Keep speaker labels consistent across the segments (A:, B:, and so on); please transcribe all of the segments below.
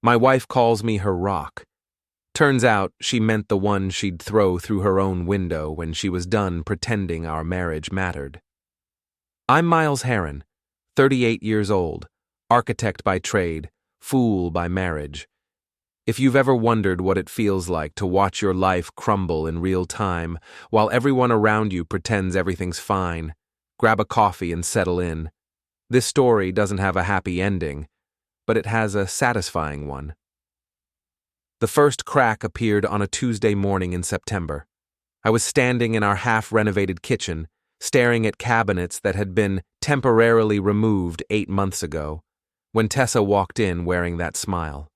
A: My wife calls me her rock. Turns out she meant the one she'd throw through her own window when she was done pretending our marriage mattered. I'm Miles Harren, 38 years old, architect by trade, fool by marriage. If you've ever wondered what it feels like to watch your life crumble in real time while everyone around you pretends everything's fine, grab a coffee and settle in. This story doesn't have a happy ending, but it has a satisfying one. The first crack appeared on a Tuesday morning in September. I was standing in our half-renovated kitchen, staring at cabinets that had been temporarily removed 8 months ago, when Tessa walked in wearing that smile.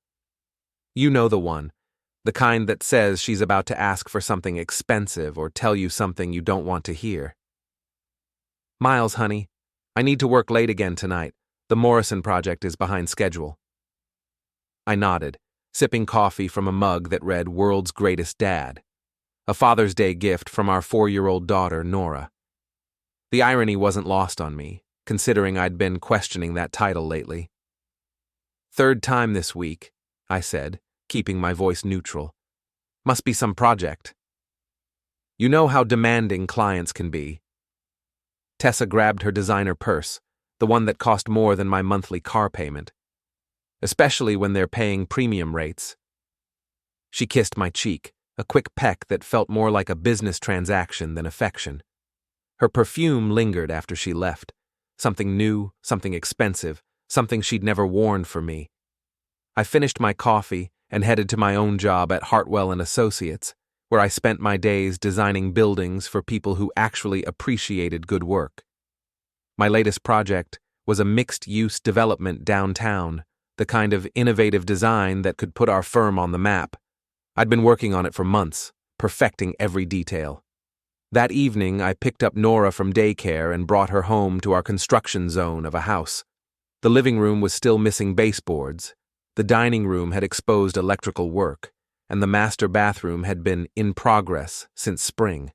A: You know the one, the kind that says she's about to ask for something expensive or tell you something you don't want to hear. Miles, honey, I need to work late again tonight. The Morrison project is behind schedule. I nodded, sipping coffee from a mug that read World's Greatest Dad, a Father's Day gift from our 4-year-old daughter, Nora. The irony wasn't lost on me, considering I'd been questioning that title lately. Third time this week, I said, keeping my voice neutral. Must be some project. You know how demanding clients can be. Tessa grabbed her designer purse, the one that cost more than my monthly car payment, especially when they're paying premium rates. She kissed my cheek, a quick peck that felt more like a business transaction than affection. Her perfume lingered after she left, something new, something expensive, something she'd never worn for me. I finished my coffee and headed to my own job at Hartwell & Associates, where I spent my days designing buildings for people who actually appreciated good work. My latest project was a mixed-use development downtown, the kind of innovative design that could put our firm on the map. I'd been working on it for months, perfecting every detail. That evening, I picked up Nora from daycare and brought her home to our construction zone of a house. The living room was still missing baseboards, the dining room had exposed electrical work, and the master bathroom had been in progress since spring.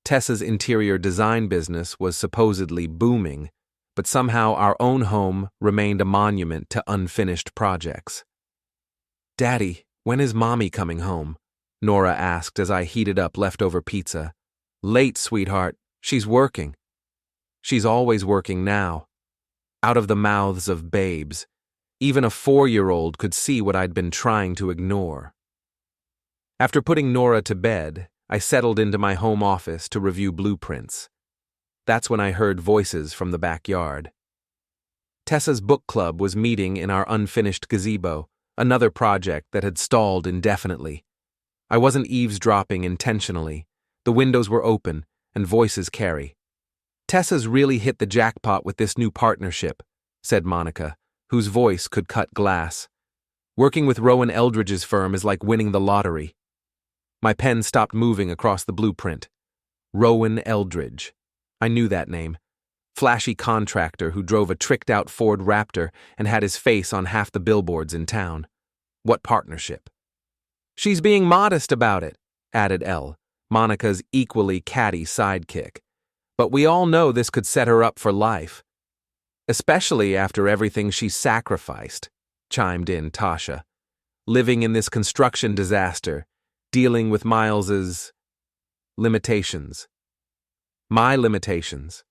A: Tessa's interior design business was supposedly booming, but somehow our own home remained a monument to unfinished projects. "Daddy, when is Mommy coming home?" Nora asked as I heated up leftover pizza. "Late, sweetheart. She's working." "She's always working now." Out of the mouths of babes, even a 4-year-old could see what I'd been trying to ignore. After putting Nora to bed, I settled into my home office to review blueprints. That's when I heard voices from the backyard. Tessa's book club was meeting in our unfinished gazebo, another project that had stalled indefinitely. I wasn't eavesdropping intentionally. The windows were open, and voices carry. "Tessa's really hit the jackpot with this new partnership," said Monica, whose voice could cut glass. "Working with Rowan Eldridge's firm is like winning the lottery." My pen stopped moving across the blueprint. Rowan Eldridge. I knew that name. Flashy contractor who drove a tricked-out Ford Raptor and had his face on half the billboards in town. What partnership? "She's being modest about it," added Elle, Monica's equally catty sidekick. "But we all know this could set her up for life. Especially after everything she sacrificed," chimed in Tasha. "Living in this construction disaster, dealing with Miles's limitations." My limitations.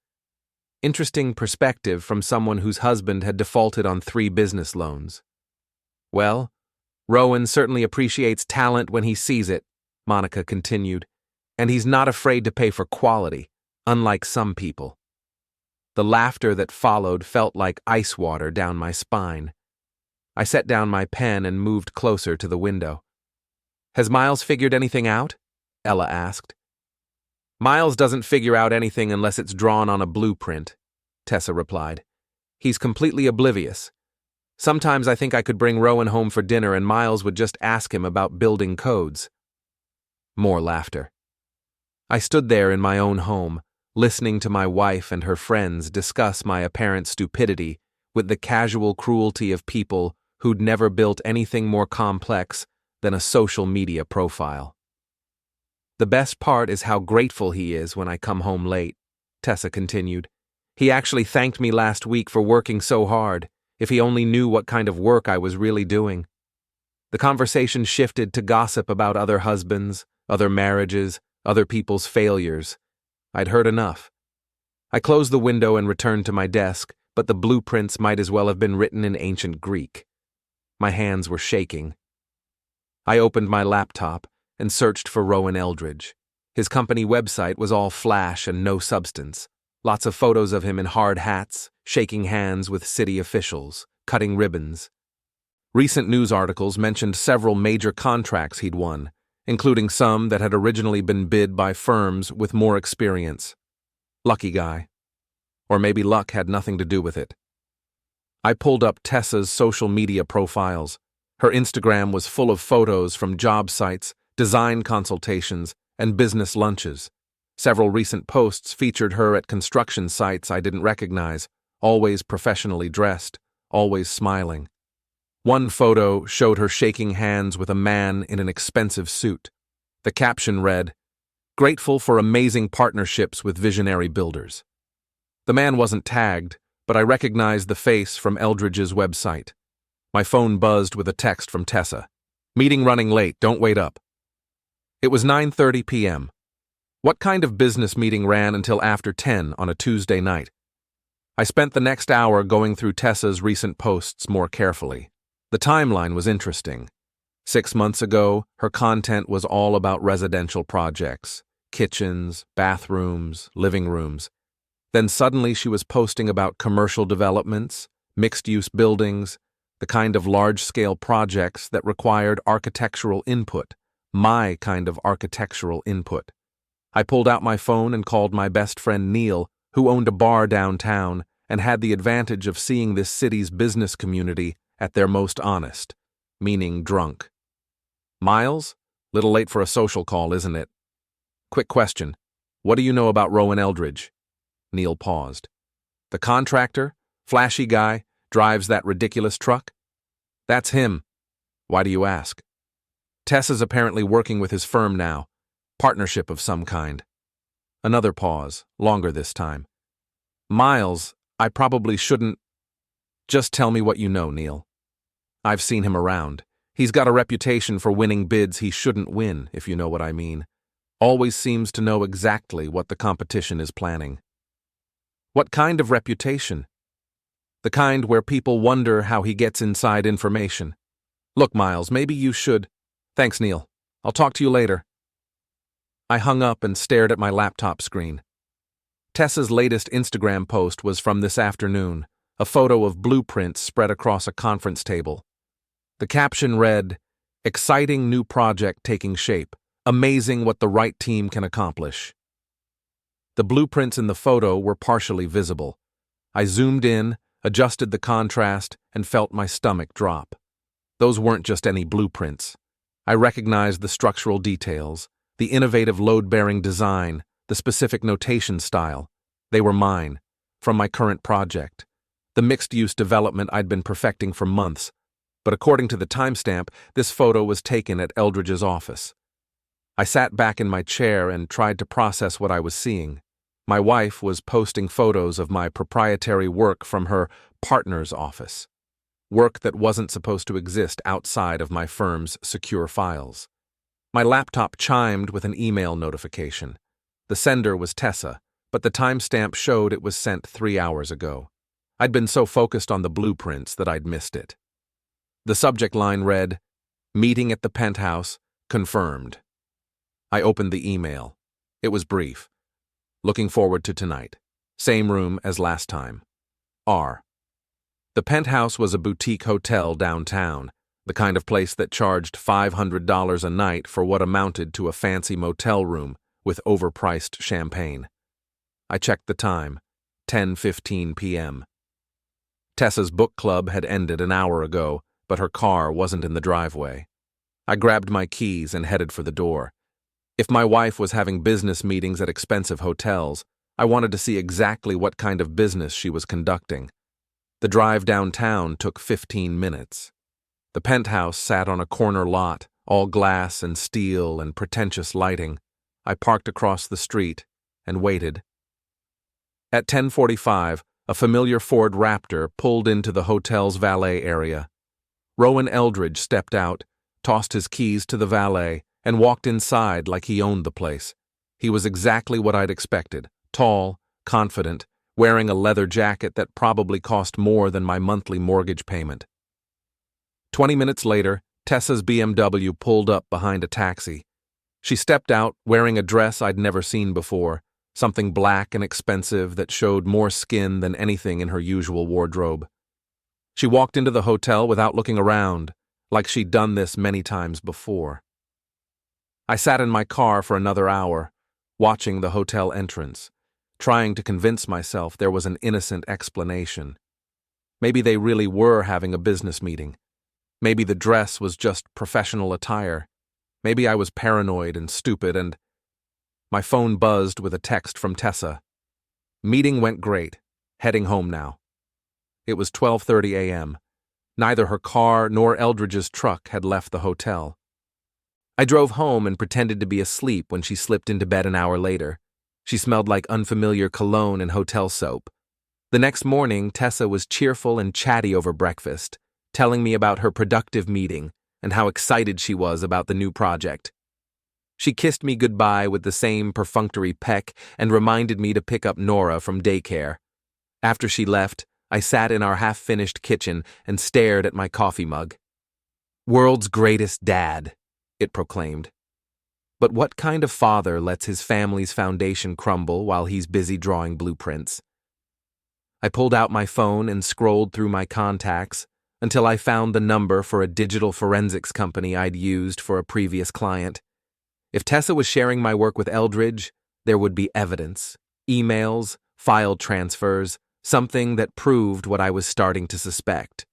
A: Interesting perspective from someone whose husband had defaulted on 3 business loans. "Well, Rowan certainly appreciates talent when he sees it," Monica continued, "and he's not afraid to pay for quality, unlike some people." The laughter that followed felt like ice water down my spine. I set down my pen and moved closer to the window. "Has Miles figured anything out?" Ella asked. "Miles doesn't figure out anything unless it's drawn on a blueprint," Tessa replied. "He's completely oblivious. Sometimes I think I could bring Rowan home for dinner and Miles would just ask him about building codes." More laughter. I stood there in my own home, listening to my wife and her friends discuss my apparent stupidity with the casual cruelty of people who'd never built anything more complex than a social media profile. "The best part is how grateful he is when I come home late," Tessa continued. "He actually thanked me last week for working so hard. If he only knew what kind of work I was really doing." The conversation shifted to gossip about other husbands, other marriages, other people's failures. I'd heard enough. I closed the window and returned to my desk, but the blueprints might as well have been written in ancient Greek. My hands were shaking. I opened my laptop and searched for Rowan Eldridge. His company website was all flash and no substance. Lots of photos of him in hard hats, shaking hands with city officials, cutting ribbons. Recent news articles mentioned several major contracts he'd won, including some that had originally been bid by firms with more experience. Lucky guy. Or maybe luck had nothing to do with it. I pulled up Tessa's social media profiles. Her Instagram was full of photos from job sites, design consultations, and business lunches. Several recent posts featured her at construction sites I didn't recognize, always professionally dressed, always smiling. One photo showed her shaking hands with a man in an expensive suit. The caption read, "Grateful for amazing partnerships with visionary builders." The man wasn't tagged, but I recognized the face from Eldridge's website. My phone buzzed with a text from Tessa. "Meeting running late, don't wait up." It was 9:30 p.m. What kind of business meeting ran until after 10 on a Tuesday night? I spent the next hour going through Tessa's recent posts more carefully. The timeline was interesting. 6 months ago, her content was all about residential projects, kitchens, bathrooms, living rooms. Then suddenly she was posting about commercial developments, mixed-use buildings, the kind of large-scale projects that required architectural input, my kind of architectural input. I pulled out my phone and called my best friend Neil, who owned a bar downtown and had the advantage of seeing this city's business community at their most honest, meaning drunk. "Miles? Little late for a social call, isn't it? Quick question. What do you know about Rowan Eldridge?" Neil paused. "The contractor? Flashy guy? Drives that ridiculous truck?" "That's him. Why do you ask?" "Tessa's apparently working with his firm now. Partnership of some kind." Another pause, longer this time. "Miles, I probably shouldn't—" "Just tell me what you know, Neil. I've seen him around. He's got a reputation for winning bids he shouldn't win, if you know what I mean. Always seems to know exactly what the competition is planning." "What kind of reputation?" "The kind where people wonder how he gets inside information. Look, Miles, maybe you should—" "Thanks, Neil. I'll talk to you later." I hung up and stared at my laptop screen. Tessa's latest Instagram post was from this afternoon, a photo of blueprints spread across a conference table. The caption read, "Exciting new project taking shape. Amazing what the right team can accomplish." The blueprints in the photo were partially visible. I zoomed in, adjusted the contrast, and felt my stomach drop. Those weren't just any blueprints. I recognized the structural details, the innovative load-bearing design, the specific notation style. They were mine, from my current project, the mixed-use development I'd been perfecting for months. But according to the timestamp, this photo was taken at Eldridge's office. I sat back in my chair and tried to process what I was seeing. My wife was posting photos of my proprietary work from her partner's office. Work that wasn't supposed to exist outside of my firm's secure files. My laptop chimed with an email notification. The sender was Tessa, but the timestamp showed it was sent 3 hours ago. I'd been so focused on the blueprints that I'd missed it. The subject line read, "Meeting at the penthouse, confirmed." I opened the email. It was brief. "Looking forward to tonight. Same room as last time. R." The Penthouse was a boutique hotel downtown, the kind of place that charged $500 a night for what amounted to a fancy motel room with overpriced champagne. I checked the time, 10:15 p.m. Tessa's book club had ended an hour ago, but her car wasn't in the driveway. I grabbed my keys and headed for the door. If my wife was having business meetings at expensive hotels, I wanted to see exactly what kind of business she was conducting. The drive downtown took 15 minutes. The penthouse sat on a corner lot, all glass and steel and pretentious lighting. I parked across the street and waited. At 10:45, a familiar Ford Raptor pulled into the hotel's valet area. Rowan Eldridge stepped out, tossed his keys to the valet, and walked inside like he owned the place. He was exactly what I'd expected: tall, confident, wearing a leather jacket that probably cost more than my monthly mortgage payment. 20 minutes later, Tessa's BMW pulled up behind a taxi. She stepped out wearing a dress I'd never seen before, something black and expensive that showed more skin than anything in her usual wardrobe. She walked into the hotel without looking around, like she'd done this many times before. I sat in my car for another hour, watching the hotel entrance, trying to convince myself there was an innocent explanation. Maybe they really were having a business meeting. Maybe the dress was just professional attire. Maybe I was paranoid and stupid, and my phone buzzed with a text from Tessa. Meeting went great. Heading home now. It was 12:30 a.m. Neither her car nor Eldridge's truck had left the hotel. I drove home and pretended to be asleep when she slipped into bed an hour later. She smelled like unfamiliar cologne and hotel soap. The next morning, Tessa was cheerful and chatty over breakfast, telling me about her productive meeting and how excited she was about the new project. She kissed me goodbye with the same perfunctory peck and reminded me to pick up Nora from daycare. After she left, I sat in our half-finished kitchen and stared at my coffee mug. "World's greatest dad," it proclaimed. But what kind of father lets his family's foundation crumble while he's busy drawing blueprints? I pulled out my phone and scrolled through my contacts until I found the number for a digital forensics company I'd used for a previous client. If Tessa was sharing my work with Eldridge, there would be evidence, emails, file transfers, something that proved what I was starting to suspect.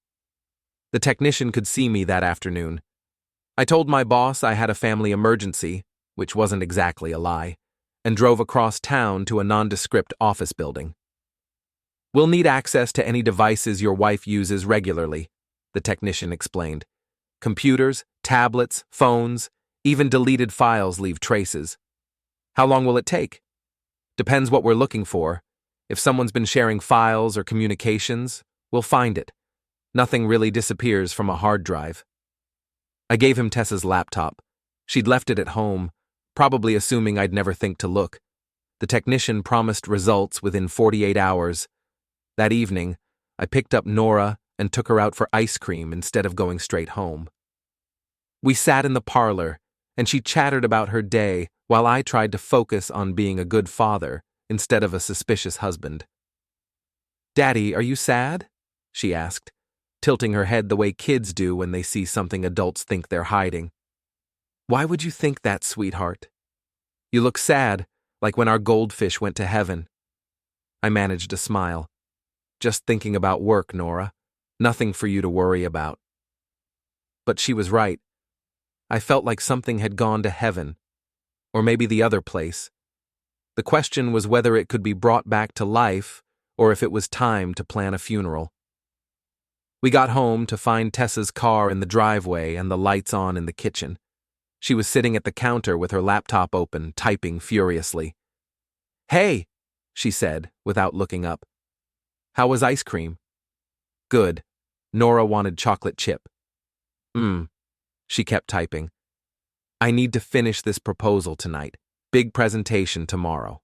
A: The technician could see me that afternoon. I told my boss I had a family emergency, which wasn't exactly a lie, and drove across town to a nondescript office building. "We'll need access to any devices your wife uses regularly," the technician explained. "Computers, tablets, phones, even deleted files leave traces." "How long will it take?" "Depends what we're looking for. If someone's been sharing files or communications, we'll find it. Nothing really disappears from a hard drive." I gave him Tessa's laptop. She'd left it at home, probably assuming I'd never think to look. The technician promised results within 48 hours. That evening, I picked up Nora and took her out for ice cream instead of going straight home. We sat in the parlor, and she chattered about her day while I tried to focus on being a good father instead of a suspicious husband. "Daddy, are you sad?" she asked, tilting her head the way kids do when they see something adults think they're hiding. "Why would you think that, sweetheart? You look sad, like when our goldfish went to heaven." I managed a smile. "Just thinking about work, Nora. Nothing for you to worry about." But she was right. I felt like something had gone to heaven, or maybe the other place. The question was whether it could be brought back to life or if it was time to plan a funeral. We got home to find Tessa's car in the driveway and the lights on in the kitchen. She was sitting at the counter with her laptop open, typing furiously. "Hey," she said, without looking up. "How was ice cream?" "Good. Nora wanted chocolate chip." She kept typing. "I need to finish this proposal tonight. Big presentation tomorrow."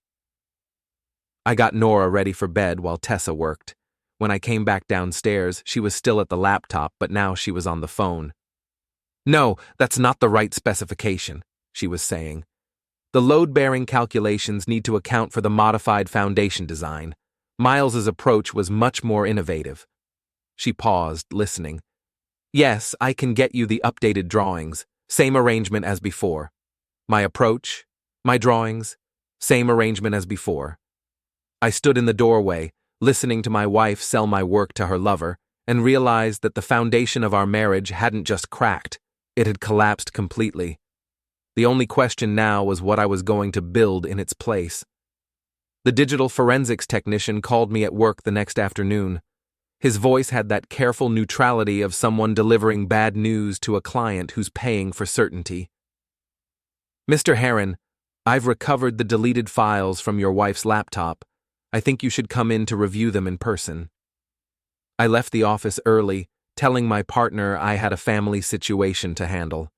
A: I got Nora ready for bed while Tessa worked. When I came back downstairs, she was still at the laptop, but now she was on the phone. "No, that's not the right specification," she was saying. "The load-bearing calculations need to account for the modified foundation design. Miles's approach was much more innovative." She paused, listening. "Yes, I can get you the updated drawings. Same arrangement as before. My approach, my drawings, same arrangement as before." I stood in the doorway, listening to my wife sell my work to her lover, and realized that the foundation of our marriage hadn't just cracked, it had collapsed completely. The only question now was what I was going to build in its place. The digital forensics technician called me at work the next afternoon. His voice had that careful neutrality of someone delivering bad news to a client who's paying for certainty. "Mr. Harren, I've recovered the deleted files from your wife's laptop. I think you should come in to review them in person." I left the office early, telling my partner I had a family situation to handle.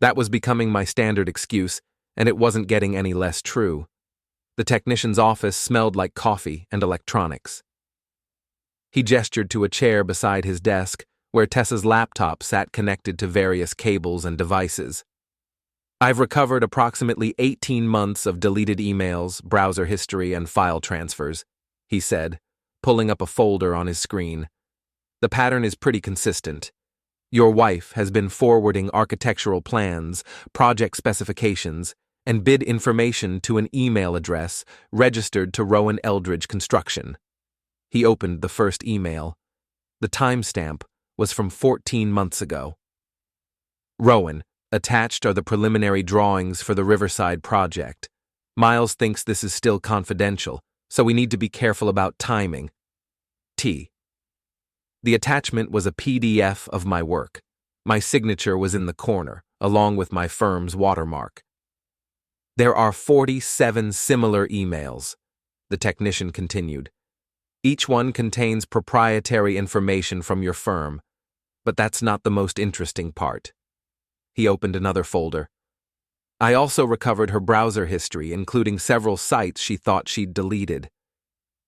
A: That was becoming my standard excuse, and it wasn't getting any less true. The technician's office smelled like coffee and electronics. He gestured to a chair beside his desk, where Tessa's laptop sat connected to various cables and devices. I've recovered approximately 18 months of deleted emails, browser history, and file transfers, he said, pulling up a folder on his screen. The pattern is pretty consistent. Your wife has been forwarding architectural plans, project specifications, and bid information to an email address registered to Rowan Eldridge Construction. He opened the first email. The timestamp was from 14 months ago. Rowan, attached are the preliminary drawings for the Riverside project. Miles thinks this is still confidential, so we need to be careful about timing. T. The attachment was a PDF of my work. My signature was in the corner, along with my firm's watermark. There are 47 similar emails, the technician continued. Each one contains proprietary information from your firm, but that's not the most interesting part. He opened another folder. I also recovered her browser history, including several sites she thought she'd deleted.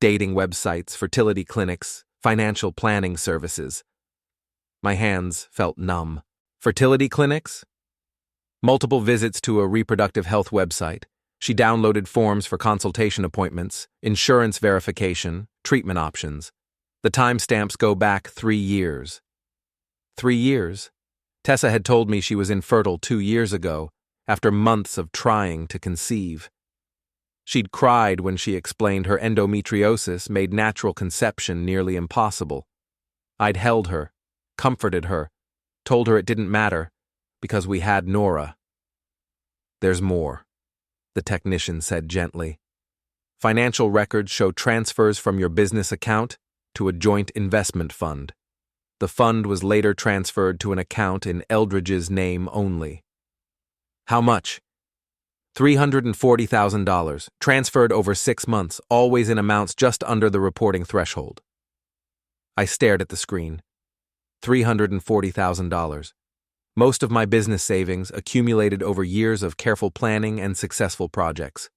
A: Dating websites, fertility clinics, financial planning services. My hands felt numb. Fertility clinics? Multiple visits to a reproductive health website. She downloaded forms for consultation appointments, insurance verification, treatment options. The timestamps go back 3 years. 3 years? Tessa had told me she was infertile 2 years ago, after months of trying to conceive. She'd cried when she explained her endometriosis made natural conception nearly impossible. I'd held her, comforted her, told her it didn't matter, because we had Nora. There's more, the technician said gently. Financial records show transfers from your business account to a joint investment fund. The fund was later transferred to an account in Eldridge's name only. How much? $340,000, transferred over 6 months, always in amounts just under the reporting threshold. I stared at the screen. $340,000. Most of my business savings accumulated over years of careful planning and successful projects.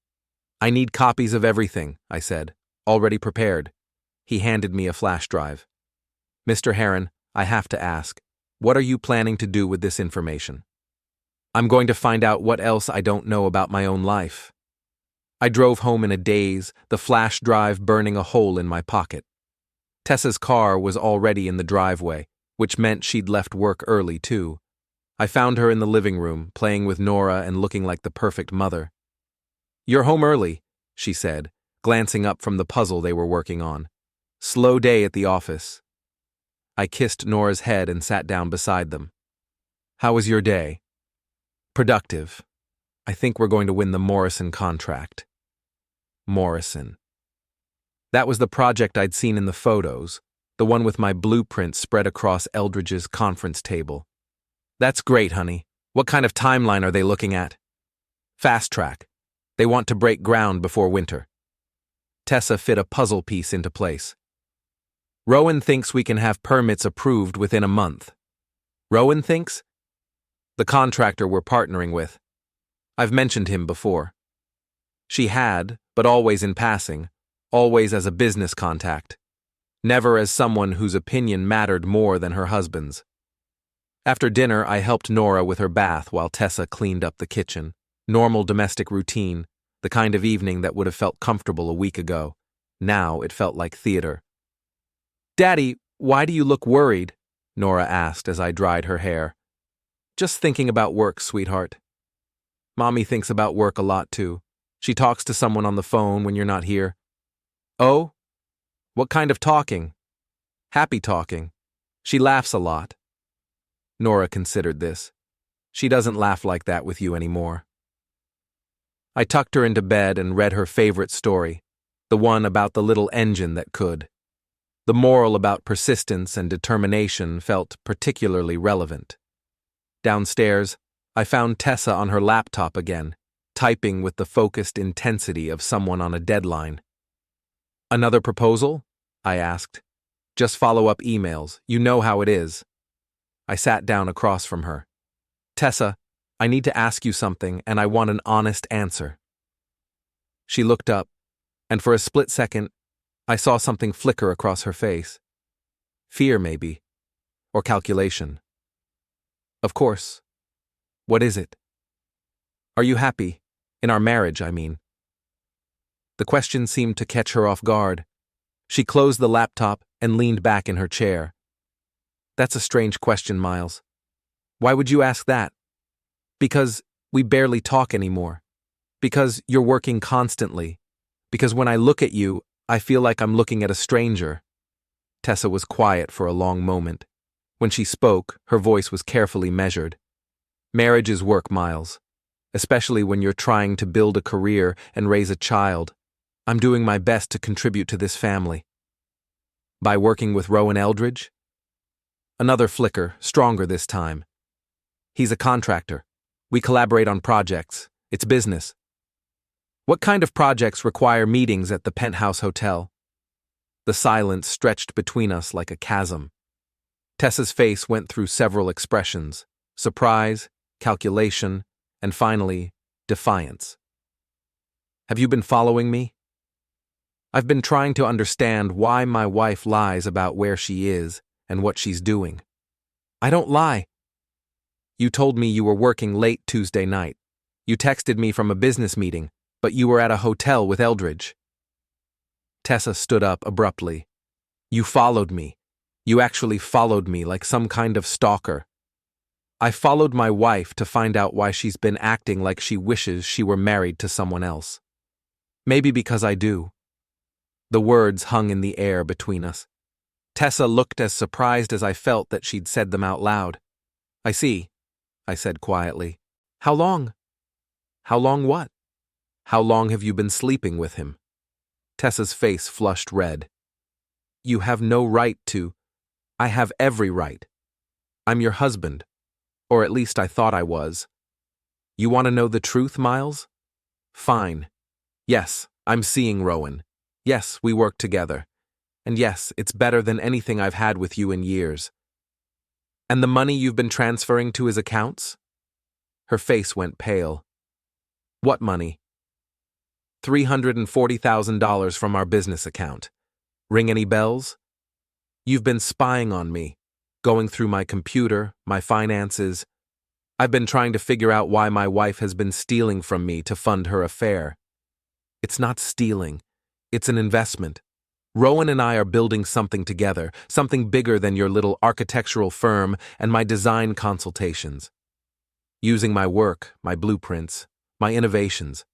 A: I need copies of everything, I said, already prepared. He handed me a flash drive. Mr. Harren, I have to ask, what are you planning to do with this information? I'm going to find out what else I don't know about my own life. I drove home in a daze, the flash drive burning a hole in my pocket. Tessa's car was already in the driveway, which meant she'd left work early, too. I found her in the living room, playing with Nora and looking like the perfect mother. You're home early, she said, glancing up from the puzzle they were working on. Slow day at the office. I kissed Nora's head and sat down beside them. How was your day? Productive. I think we're going to win the Morrison contract. Morrison. That was the project I'd seen in the photos, the one with my blueprint spread across Eldridge's conference table. That's great, honey. What kind of timeline are they looking at? Fast track. They want to break ground before winter. Tessa fit a puzzle piece into place. Rowan thinks we can have permits approved within a month. Rowan thinks? The contractor we're partnering with. I've mentioned him before. She had, but always in passing, always as a business contact, never as someone whose opinion mattered more than her husband's. After dinner, I helped Nora with her bath while Tessa cleaned up the kitchen. Normal domestic routine, the kind of evening that would have felt comfortable a week ago. Now it felt like theater. Daddy, why do you look worried? Nora asked as I dried her hair. Just thinking about work, sweetheart. Mommy thinks about work a lot, too. She talks to someone on the phone when you're not here. Oh? What kind of talking? Happy talking. She laughs a lot. Nora considered this. She doesn't laugh like that with you anymore. I tucked her into bed and read her favorite story, the one about the little engine that could. The moral about persistence and determination felt particularly relevant. Downstairs, I found Tessa on her laptop again, typing with the focused intensity of someone on a deadline. Another proposal? I asked. Just follow up emails. You know how it is. I sat down across from her. Tessa, I need to ask you something, and I want an honest answer. She looked up, and for a split second, I saw something flicker across her face. Fear, maybe, or calculation. Of course. What is it? Are you happy? In our marriage, I mean. The question seemed to catch her off guard. She closed the laptop and leaned back in her chair. That's a strange question, Miles. Why would you ask that? Because we barely talk anymore. Because you're working constantly. Because when I look at you, I feel like I'm looking at a stranger. Tessa was quiet for a long moment. When she spoke, her voice was carefully measured. Marriage is work, Miles. Especially when you're trying to build a career and raise a child. I'm doing my best to contribute to this family. By working with Rowan Eldridge? Another flicker, stronger this time. He's a contractor. We collaborate on projects. It's business. What kind of projects require meetings at the penthouse hotel? The silence stretched between us like a chasm. Tessa's face went through several expressions: surprise, calculation, and finally, defiance. Have you been following me? I've been trying to understand why my wife lies about where she is and what she's doing. I don't lie. You told me you were working late Tuesday night. You texted me from a business meeting, but you were at a hotel with Eldridge. Tessa stood up abruptly. You followed me. You actually followed me like some kind of stalker. I followed my wife to find out why she's been acting like she wishes she were married to someone else. Maybe because I do. The words hung in the air between us. Tessa looked as surprised as I felt that she'd said them out loud. I see, I said quietly. How long? How long what? How long have you been sleeping with him? Tessa's face flushed red. You have no right to. I have every right. I'm your husband. Or at least I thought I was. You want to know the truth, Miles? Fine. Yes, I'm seeing Rowan. Yes, we work together. And yes, it's better than anything I've had with you in years. And the money you've been transferring to his accounts? Her face went pale. What money? $340,000 from our business account. Ring any bells? You've been spying on me, going through my computer, my finances. I've been trying to figure out why my wife has been stealing from me to fund her affair. It's not stealing. It's an investment. Rowan and I are building something together, something bigger than your little architectural firm and my design consultations. Using my work, my blueprints, my innovations.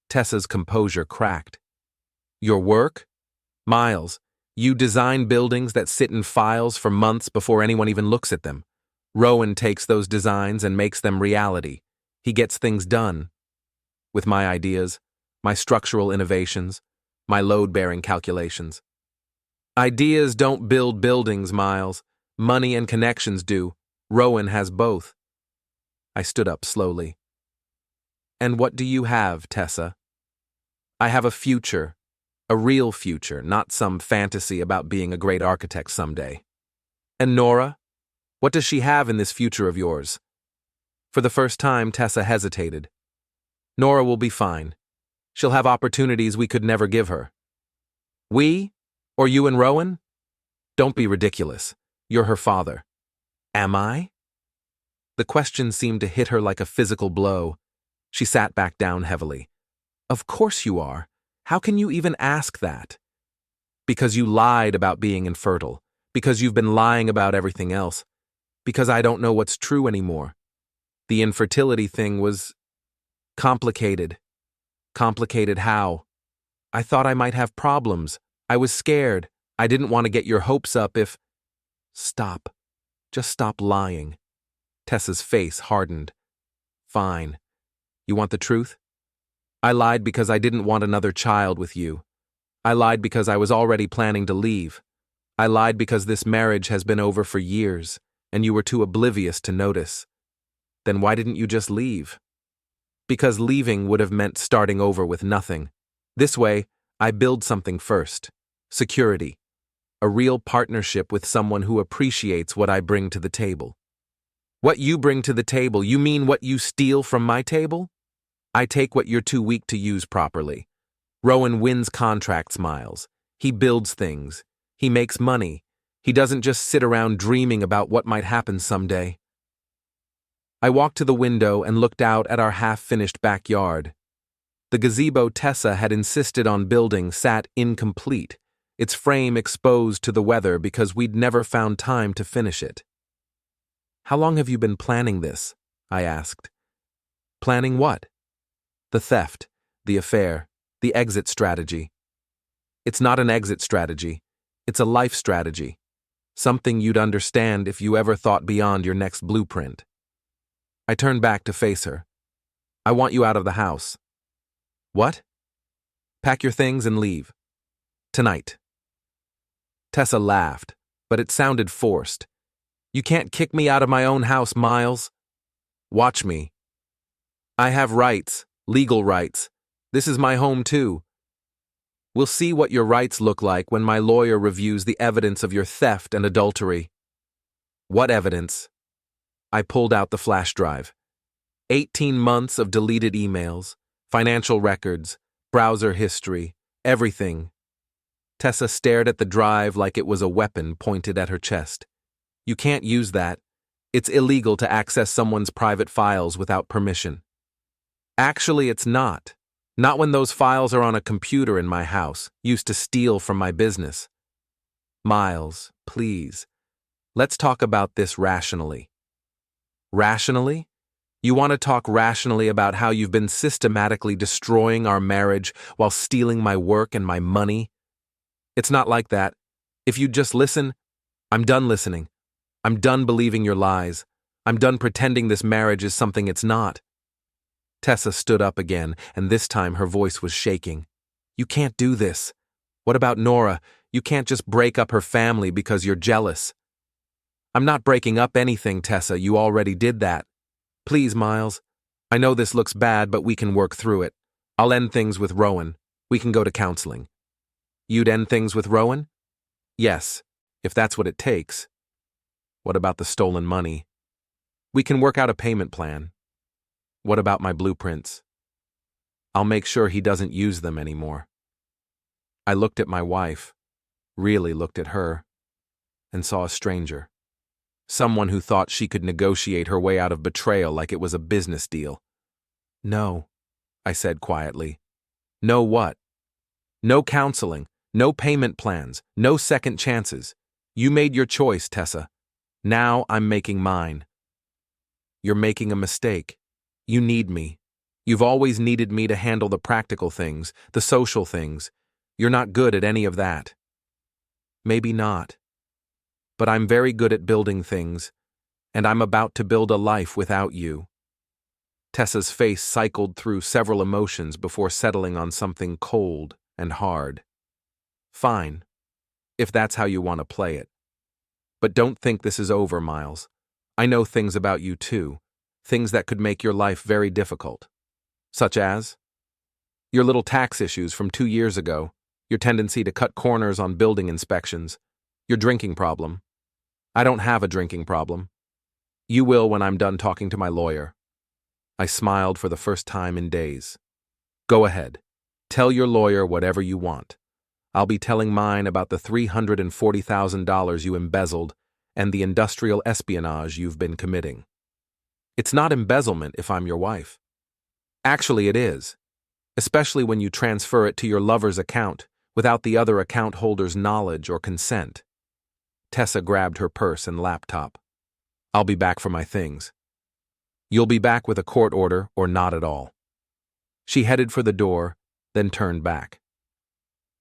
A: Tessa's composure cracked. Your work? Miles, you design buildings that sit in files for months before anyone even looks at them. Rowan takes those designs and makes them reality. He gets things done. With my ideas, my structural innovations, my load-bearing calculations. Ideas don't build buildings, Miles. Money and connections do. Rowan has both. I stood up slowly. And what do you have, Tessa? I have a future. A real future, not some fantasy about being a great architect someday. And Nora? What does she have in this future of yours? For the first time, Tessa hesitated. Nora will be fine. She'll have opportunities we could never give her. We? Or you and Rowan? Don't be ridiculous. You're her father. Am I? The question seemed to hit her like a physical blow. She sat back down heavily. Of course you are. How can you even ask that? Because you lied about being infertile. Because you've been lying about everything else. Because I don't know what's true anymore. The infertility thing was complicated. Complicated how? I thought I might have problems. I was scared. I didn't want to get your hopes up if... Stop. Just stop lying. Tessa's face hardened. Fine. You want the truth? I lied because I didn't want another child with you. I lied because I was already planning to leave. I lied because this marriage has been over for years, and you were too oblivious to notice. Then why didn't you just leave? Because leaving would have meant starting over with nothing. This way, I build something first. Security. a real partnership with someone who appreciates what I bring to the table. What you bring to the table, you mean what you steal from my table? I take what you're too weak to use properly. Rowan wins contracts, Miles. He builds things. He makes money. He doesn't just sit around dreaming about what might happen someday. I walked to the window and looked out at our half-finished backyard. The gazebo Tessa had insisted on building sat incomplete, its frame exposed to the weather because we'd never found time to finish it. "How long have you been planning this?" I asked. "Planning what?" "The theft, the affair, the exit strategy." "It's not an exit strategy. It's a life strategy. Something you'd understand if you ever thought beyond your next blueprint." I turned back to face her. "I want you out of the house." "What?" "Pack your things and leave. Tonight." Tessa laughed, but it sounded forced. "You can't kick me out of my own house, Miles." "Watch me. I have rights, legal rights. This is my home too. We'll see what your rights look like when my lawyer reviews the evidence of your theft and adultery." "What evidence?" I pulled out the flash drive. 18 months of deleted emails, financial records, browser history, everything. Tessa stared at the drive like it was a weapon pointed at her chest. "You can't use that. It's illegal to access someone's private files without permission." "Actually, it's not. Not when those files are on a computer in my house, used to steal from my business." "Miles, please. Let's talk about this rationally." "Rationally? You want to talk rationally about how you've been systematically destroying our marriage while stealing my work and my money? It's not like that. If you'd just listen..." "I'm done listening. I'm done believing your lies. I'm done pretending this marriage is something it's not." Tessa stood up again, and this time her voice was shaking. "You can't do this. What about Nora? You can't just break up her family because you're jealous." "I'm not breaking up anything, Tessa. You already did that. Please, Miles. I know this looks bad, but we can work through it. I'll end things with Rowan. We can go to counseling." "You'd end things with Rowan?" "Yes, if that's what it takes." "What about the stolen money?" "We can work out a payment plan." "What about my blueprints?" "I'll make sure he doesn't use them anymore." I looked at my wife, really looked at her, and saw a stranger. Someone who thought she could negotiate her way out of betrayal like it was a business deal. "No," I said quietly. "No what?" "No counseling, no payment plans, no second chances. You made your choice, Tessa. Now I'm making mine." "You're making a mistake. You need me. You've always needed me to handle the practical things, the social things. You're not good at any of that." "Maybe not. But I'm very good at building things, and I'm about to build a life without you." Tessa's face cycled through several emotions before settling on something cold and hard. "Fine, if that's how you want to play it. But don't think this is over, Miles. I know things about you too, things that could make your life very difficult. Such as your little tax issues from 2 years ago, your tendency to cut corners on building inspections, your drinking problem. I don't have a drinking problem. You will when I'm done talking to my lawyer." I smiled for the first time in days. "Go ahead. Tell your lawyer whatever you want. I'll be telling mine about the $340,000 you embezzled and the industrial espionage you've been committing." "It's not embezzlement if I'm your wife." "Actually, it is, especially when you transfer it to your lover's account without the other account holder's knowledge or consent." Tessa grabbed her purse and laptop. "I'll be back for my things." "You'll be back with a court order or not at all." She headed for the door, then turned back.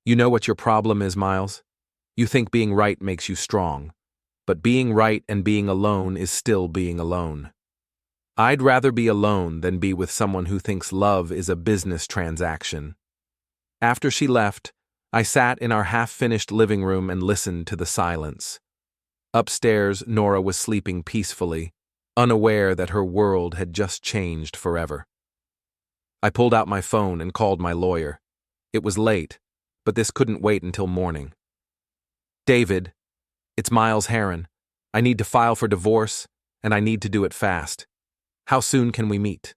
A: "You know what your problem is, Miles? You think being right makes you strong, but being right and being alone is still being alone. I'd rather be alone than be with someone who thinks love is a business transaction." After she left, I sat in our half-finished living room and listened to the silence. Upstairs, Nora was sleeping peacefully, unaware that her world had just changed forever. I pulled out my phone and called my lawyer. It was late, but this couldn't wait until morning. David, it's Miles Harren. I need to file for divorce, and I need to do it fast. How soon can we meet?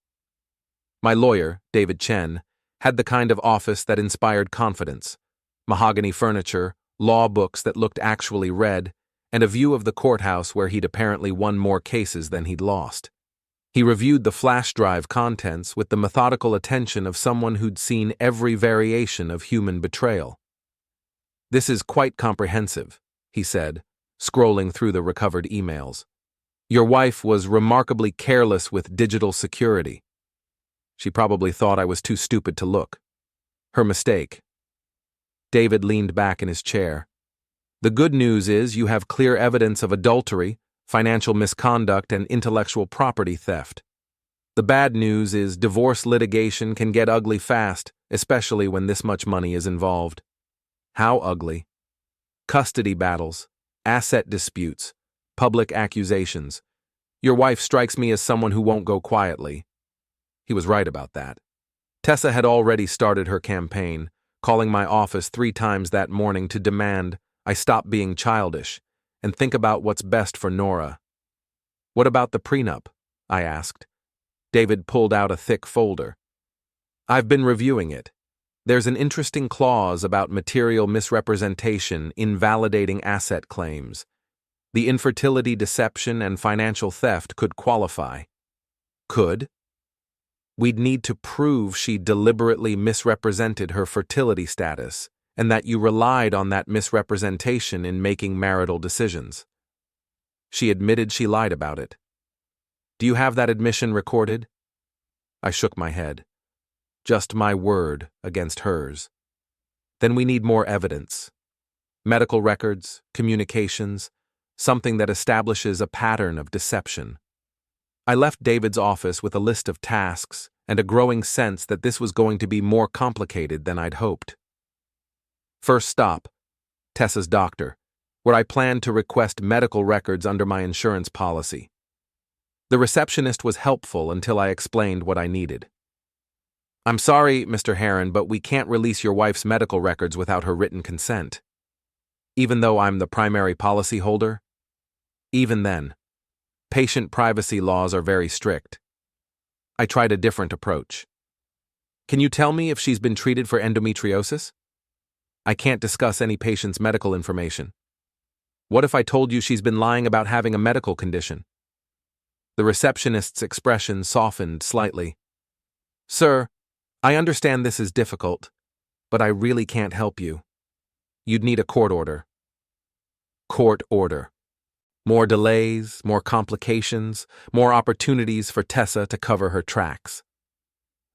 A: My lawyer, David Chen, had the kind of office that inspired confidence: mahogany furniture, law books that looked actually read, and a view of the courthouse where he'd apparently won more cases than he'd lost. He reviewed the flash drive contents with the methodical attention of someone who'd seen every variation of human betrayal. "This is quite comprehensive," he said, scrolling through the recovered emails. "Your wife was remarkably careless with digital security. She probably thought I was too stupid to look. Her mistake." David leaned back in his chair. "The good news is you have clear evidence of adultery, financial misconduct, and intellectual property theft. The bad news is divorce litigation can get ugly fast, especially when this much money is involved." "How ugly?" "Custody battles, asset disputes, public accusations. Your wife strikes me as someone who won't go quietly." He was right about that. Tessa had already started her campaign, calling my office 3 times that morning to demand I stop being childish and think about what's best for Nora. "What about the prenup?" I asked. David pulled out a thick folder. "I've been reviewing it. There's an interesting clause about material misrepresentation invalidating asset claims. The infertility deception and financial theft could qualify." "Could?" "We'd need to prove she deliberately misrepresented her fertility status and that you relied on that misrepresentation in making marital decisions." "She admitted she lied about it." "Do you have that admission recorded?" I shook my head. "Just my word against hers." "Then we need more evidence. Medical records, communications, something that establishes a pattern of deception." I left David's office with a list of tasks and a growing sense that this was going to be more complicated than I'd hoped. First stop, Tessa's doctor, where I planned to request medical records under my insurance policy. The receptionist was helpful until I explained what I needed. "I'm sorry, Mr. Harren, but we can't release your wife's medical records without her written consent." "Even though I'm the primary policyholder?" "Even then. Patient privacy laws are very strict." I tried a different approach. "Can you tell me if she's been treated for endometriosis?" "I can't discuss any patient's medical information." "What if I told you she's been lying about having a medical condition?" The receptionist's expression softened slightly. "Sir, I understand this is difficult, but I really can't help you. You'd need a court order." Court order. More delays, more complications, more opportunities for Tessa to cover her tracks.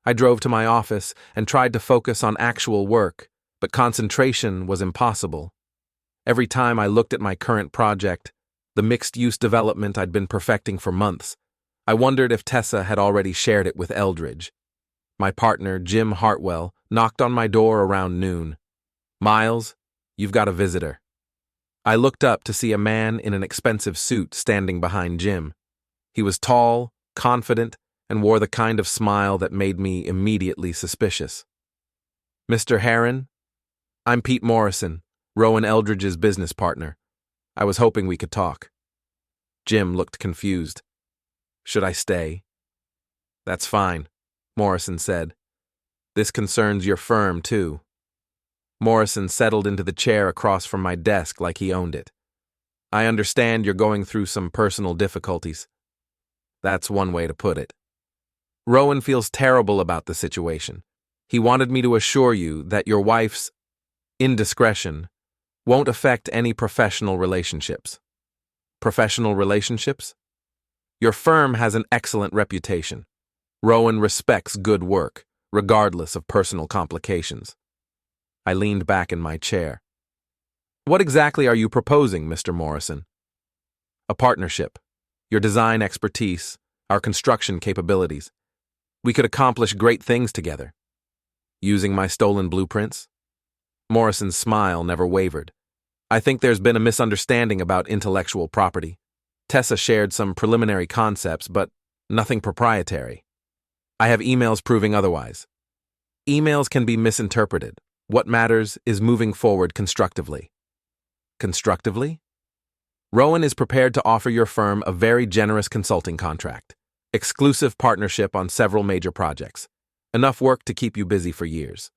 A: I drove to my office and tried to focus on actual work, but concentration was impossible. Every time I looked at my current project, the mixed-use development I'd been perfecting for months, I wondered if Tessa had already shared it with Eldridge. My partner, Jim Hartwell, knocked on my door around noon. "Miles, you've got a visitor." I looked up to see a man in an expensive suit standing behind Jim. He was tall, confident, and wore the kind of smile that made me immediately suspicious. "Mr. Harren? I'm Pete Morrison, Rowan Eldridge's business partner. I was hoping we could talk." Jim looked confused. "Should I stay?" "That's fine," Morrison said. "This concerns your firm, too." Morrison settled into the chair across from my desk like he owned it. "I understand you're going through some personal difficulties." That's one way to put it. "Rowan feels terrible about the situation. He wanted me to assure you that your wife's indiscretion won't affect any professional relationships." "Professional relationships?" "Your firm has an excellent reputation. Rowan respects good work, regardless of personal complications." I leaned back in my chair. "What exactly are you proposing, Mr. Morrison?" "A partnership. Your design expertise, our construction capabilities. We could accomplish great things together." "Using my stolen blueprints?" Morrison's smile never wavered. "I think there's been a misunderstanding about intellectual property. Tessa shared some preliminary concepts, but nothing proprietary. I have emails proving otherwise." "Emails can be misinterpreted. What matters is moving forward constructively." Constructively? Rowan is prepared to offer your firm a very generous consulting contract. Exclusive partnership on several major projects. Enough work to keep you busy for years.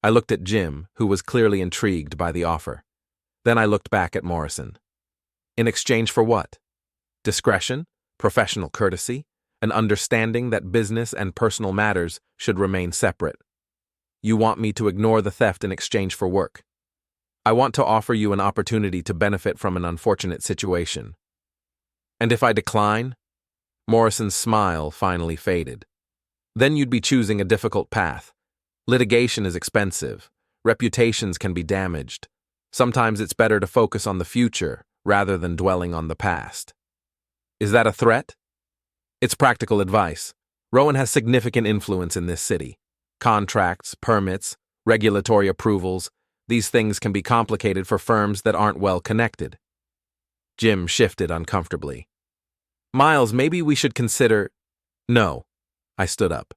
A: I looked at Jim, who was clearly intrigued by the offer. Then I looked back at Morrison. In exchange for what? Discretion, professional courtesy, an understanding that business and personal matters should remain separate. You want me to ignore the theft in exchange for work. I want to offer you an opportunity to benefit from an unfortunate situation. And if I decline? Morrison's smile finally faded. Then you'd be choosing a difficult path. Litigation is expensive. Reputations can be damaged. Sometimes it's better to focus on the future rather than dwelling on the past. Is that a threat? It's practical advice. Rowan has significant influence in this city. Contracts, permits, regulatory approvals, these things can be complicated for firms that aren't well connected. Jim shifted uncomfortably. Miles, maybe we should consider… No. I stood up.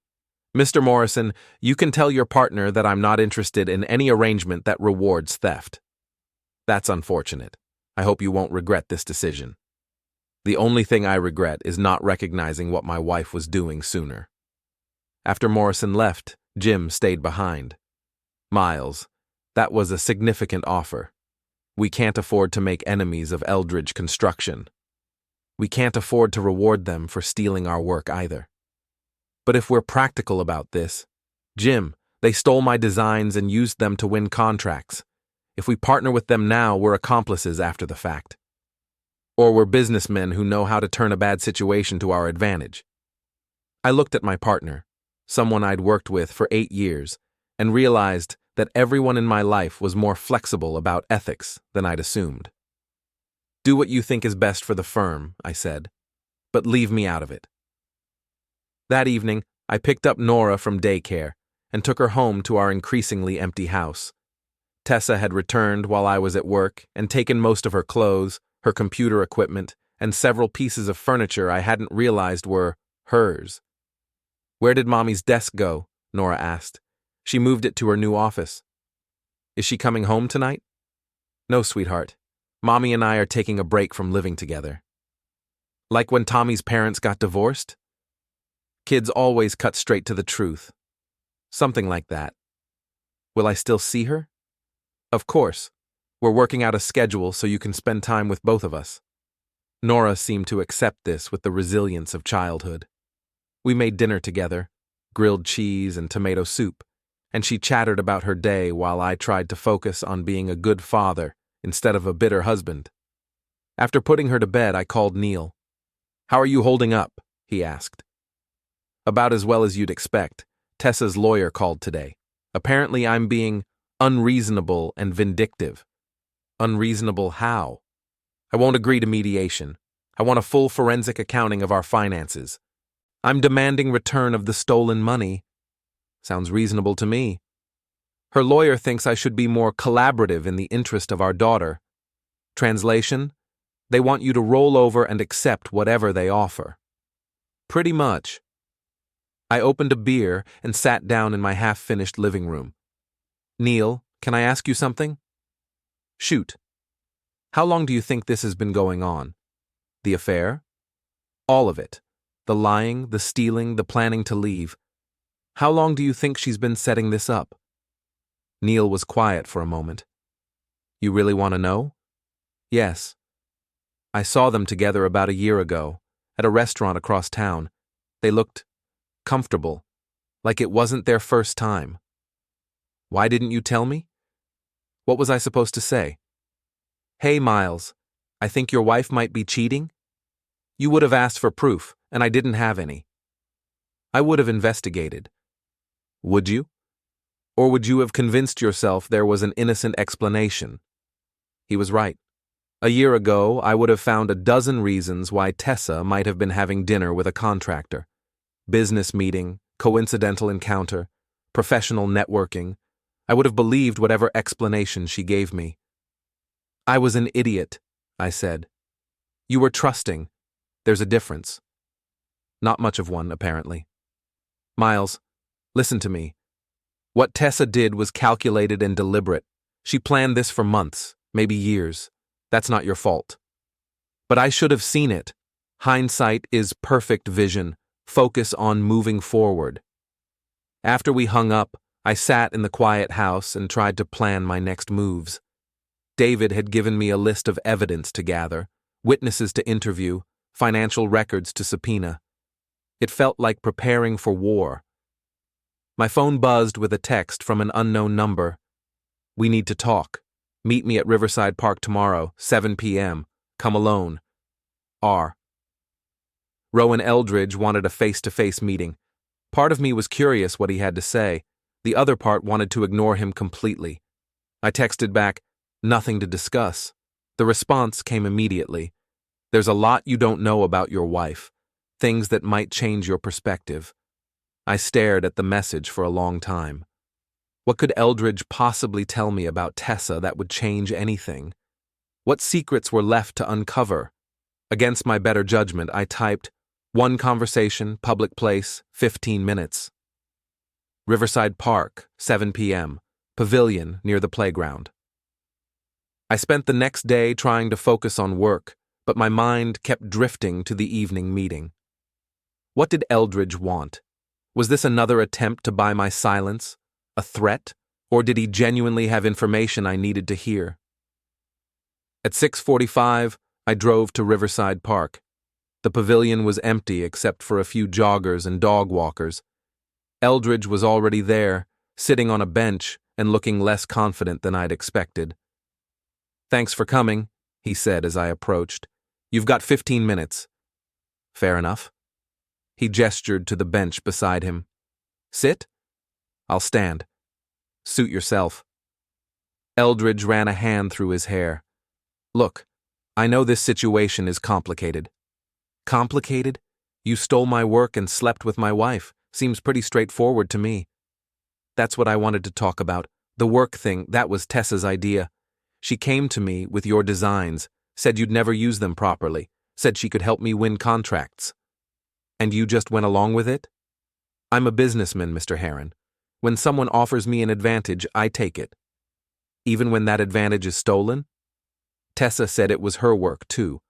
A: Mr. Morrison, you can tell your partner that I'm not interested in any arrangement that rewards theft. That's unfortunate. I hope you won't regret this decision. The only thing I regret is not recognizing what my wife was doing sooner. After Morrison left, Jim stayed behind. Miles, that was a significant offer. We can't afford to make enemies of Eldridge Construction. We can't afford to reward them for stealing our work either. But if we're practical about this, Jim, they stole my designs and used them to win contracts. If we partner with them now, we're accomplices after the fact. Or we're businessmen who know how to turn a bad situation to our advantage. I looked at my partner, someone I'd worked with for 8 years, and realized that everyone in my life was more flexible about ethics than I'd assumed. Do what you think is best for the firm, I said, but leave me out of it. That evening, I picked up Nora from daycare and took her home to our increasingly empty house. Tessa had returned while I was at work and taken most of her clothes, her computer equipment, and several pieces of furniture I hadn't realized were hers. Where did Mommy's desk go? Nora asked. She moved it to her new office. Is she coming home tonight? No, sweetheart. Mommy and I are taking a break from living together. Like when Tommy's parents got divorced? Kids always cut straight to the truth. Something like that. Will I still see her? Of course. We're working out a schedule so you can spend time with both of us. Nora seemed to accept this with the resilience of childhood. We made dinner together, grilled cheese and tomato soup, and she chattered about her day while I tried to focus on being a good father instead of a bitter husband. After putting her to bed, I called Neil. How are you holding up? He asked. About as well as you'd expect. Tessa's lawyer called today. Apparently I'm being unreasonable and vindictive. Unreasonable how? I won't agree to mediation. I want a full forensic accounting of our finances. I'm demanding return of the stolen money. Sounds reasonable to me. Her lawyer thinks I should be more collaborative in the interest of our daughter. Translation: they want you to roll over and accept whatever they offer. Pretty much. I opened a beer and sat down in my half-finished living room. Neil, can I ask you something? Shoot. How long do you think this has been going on? The affair? All of it. The lying, the stealing, the planning to leave. How long do you think she's been setting this up? Neil was quiet for a moment. You really want to know? Yes. I saw them together about a year ago, at a restaurant across town. They looked comfortable, like it wasn't their first time. Why didn't you tell me? What was I supposed to say? Hey, Miles, I think your wife might be cheating? You would have asked for proof, and I didn't have any. I would have investigated. Would you? Or would you have convinced yourself there was an innocent explanation? He was right. A year ago, I would have found a dozen reasons why Tessa might have been having dinner with a contractor. Business meeting, coincidental encounter, professional networking. I would have believed whatever explanation she gave me. I was an idiot, I said. You were trusting. There's a difference. Not much of one, apparently. Miles, listen to me. What Tessa did was calculated and deliberate. She planned this for months, maybe years. That's not your fault. But I should have seen it. Hindsight is perfect vision. Focus on moving forward. After we hung up, I sat in the quiet house and tried to plan my next moves. David had given me a list of evidence to gather, witnesses to interview, financial records to subpoena. It felt like preparing for war. My phone buzzed with a text from an unknown number. "We need to talk. Meet me at Riverside Park tomorrow, 7 p.m. Come alone. R." Rowan Eldridge wanted a face-to-face meeting. Part of me was curious what he had to say. The other part wanted to ignore him completely. I texted back, "Nothing to discuss." The response came immediately. "There's a lot you don't know about your wife. Things that might change your perspective." I stared at the message for a long time. What could Eldridge possibly tell me about Tessa that would change anything? What secrets were left to uncover? Against my better judgment, I typed, "One conversation, public place, 15 minutes. Riverside Park, 7 p.m., pavilion near the playground." I spent the next day trying to focus on work, but my mind kept drifting to the evening meeting. What did Eldridge want? Was this another attempt to buy my silence? A threat? Or did he genuinely have information I needed to hear? At 6:45, I drove to Riverside Park. The pavilion was empty except for a few joggers and dog walkers. Eldridge was already there, sitting on a bench and looking less confident than I'd expected. "Thanks for coming," he said as I approached. "You've got 15 minutes. "Fair enough." He gestured to the bench beside him. "Sit?" "I'll stand." "Suit yourself." Eldridge ran a hand through his hair. "Look, I know this situation is complicated." "Complicated? You stole my work and slept with my wife. Seems pretty straightforward to me." "That's what I wanted to talk about. The work thing, that was Tessa's idea. She came to me with your designs, said you'd never use them properly, said she could help me win contracts. And you just went along with it?" "I'm a businessman, Mr. Harren. When someone offers me an advantage, I take it. Even when that advantage is stolen?" "Tessa said it was her work, too,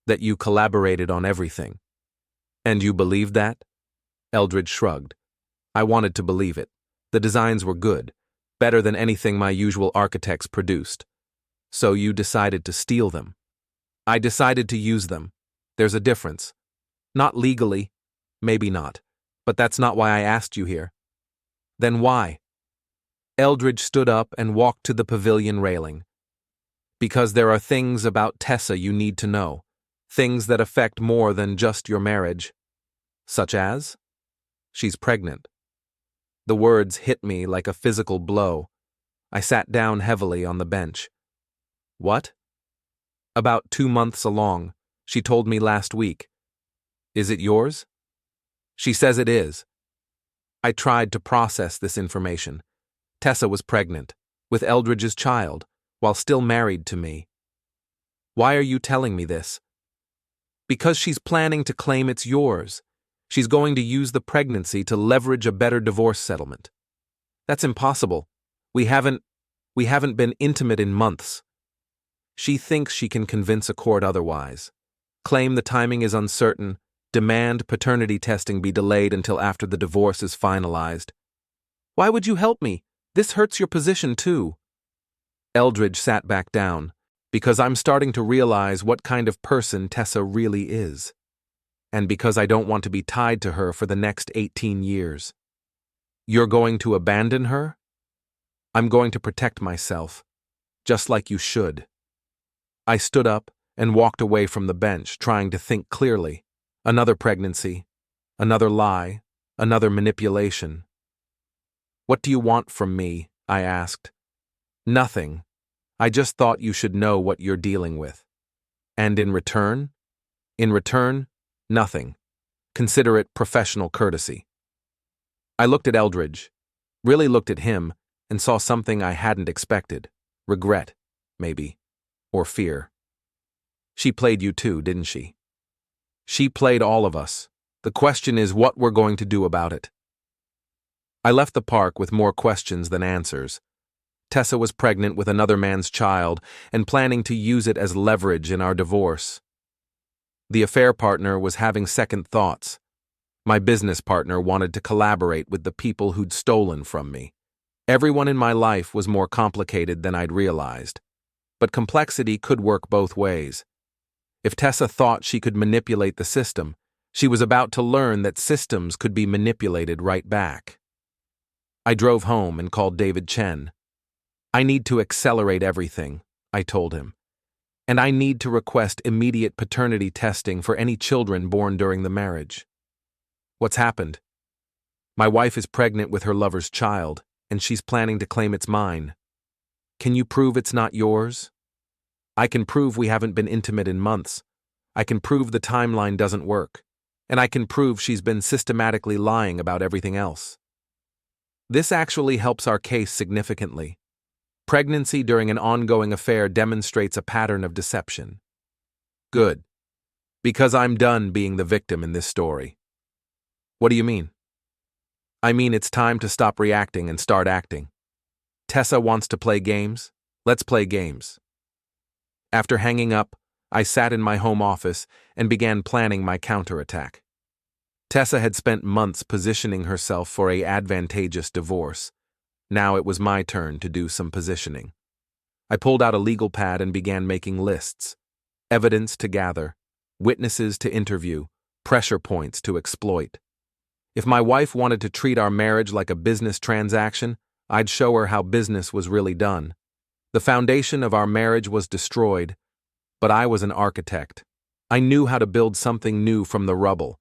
A: that you collaborated on everything." "And you believed that?" Eldridge shrugged. I wanted to believe it. The designs were good, better than anything my usual architects produced. "So you decided to steal them?" "I decided to use them. There's a difference. Not legally, maybe not, but that's not why I asked you here." "Then why?" Eldridge stood up and walked to the pavilion railing. "Because there are things about Tessa you need to know. Things that affect more than just your marriage." "Such as?" "She's pregnant." The words hit me like a physical blow. I sat down heavily on the bench. "What?" "About 2 months along. She told me last week." "Is it yours?" "She says it is." I tried to process this information. Tessa was pregnant, with Eldridge's child, while still married to me. "Why are you telling me this?" "Because she's planning to claim it's yours. She's going to use the pregnancy to leverage a better divorce settlement." "That's impossible. We haven't been intimate in months." "She thinks she can convince a court otherwise. Claim the timing is uncertain, demand paternity testing be delayed until after the divorce is finalized." "Why would you help me? This hurts your position too." Eldridge sat back down, "Because I'm starting to realize what kind of person Tessa really is. And because I don't want to be tied to her for the next 18 years. "You're going to abandon her?" "I'm going to protect myself. Just like you should." I stood up and walked away from the bench, trying to think clearly. Another pregnancy, another lie, another manipulation. "What do you want from me?" I asked. "Nothing. I just thought you should know what you're dealing with." "And in return?" "In return, nothing. Consider it professional courtesy." I looked at Eldridge, really looked at him, and saw something I hadn't expected. Regret, maybe. Or fear. "She played you too, didn't she?" "She played all of us. The question is what we're going to do about it." I left the park with more questions than answers. Tessa was pregnant with another man's child and planning to use it as leverage in our divorce. The affair partner was having second thoughts. My business partner wanted to collaborate with the people who'd stolen from me. Everyone in my life was more complicated than I'd realized. But complexity could work both ways. If Tessa thought she could manipulate the system, she was about to learn that systems could be manipulated right back. I drove home and called David Chen. I need to accelerate everything, I told him. And I need to request immediate paternity testing for any children born during the marriage. What's happened? My wife is pregnant with her lover's child, and she's planning to claim it's mine. Can you prove it's not yours? I can prove we haven't been intimate in months. I can prove the timeline doesn't work. And I can prove she's been systematically lying about everything else. This actually helps our case significantly. Pregnancy during an ongoing affair demonstrates a pattern of deception. Good. Because I'm done being the victim in this story. What do you mean? I mean it's time to stop reacting and start acting. Tessa wants to play games? Let's play games. After hanging up, I sat in my home office and began planning my counterattack. Tessa had spent months positioning herself for an advantageous divorce. Now it was my turn to do some positioning. I pulled out a legal pad and began making lists. Evidence to gather, witnesses to interview, pressure points to exploit. If my wife wanted to treat our marriage like a business transaction, I'd show her how business was really done. The foundation of our marriage was destroyed, but I was an architect. I knew how to build something new from the rubble,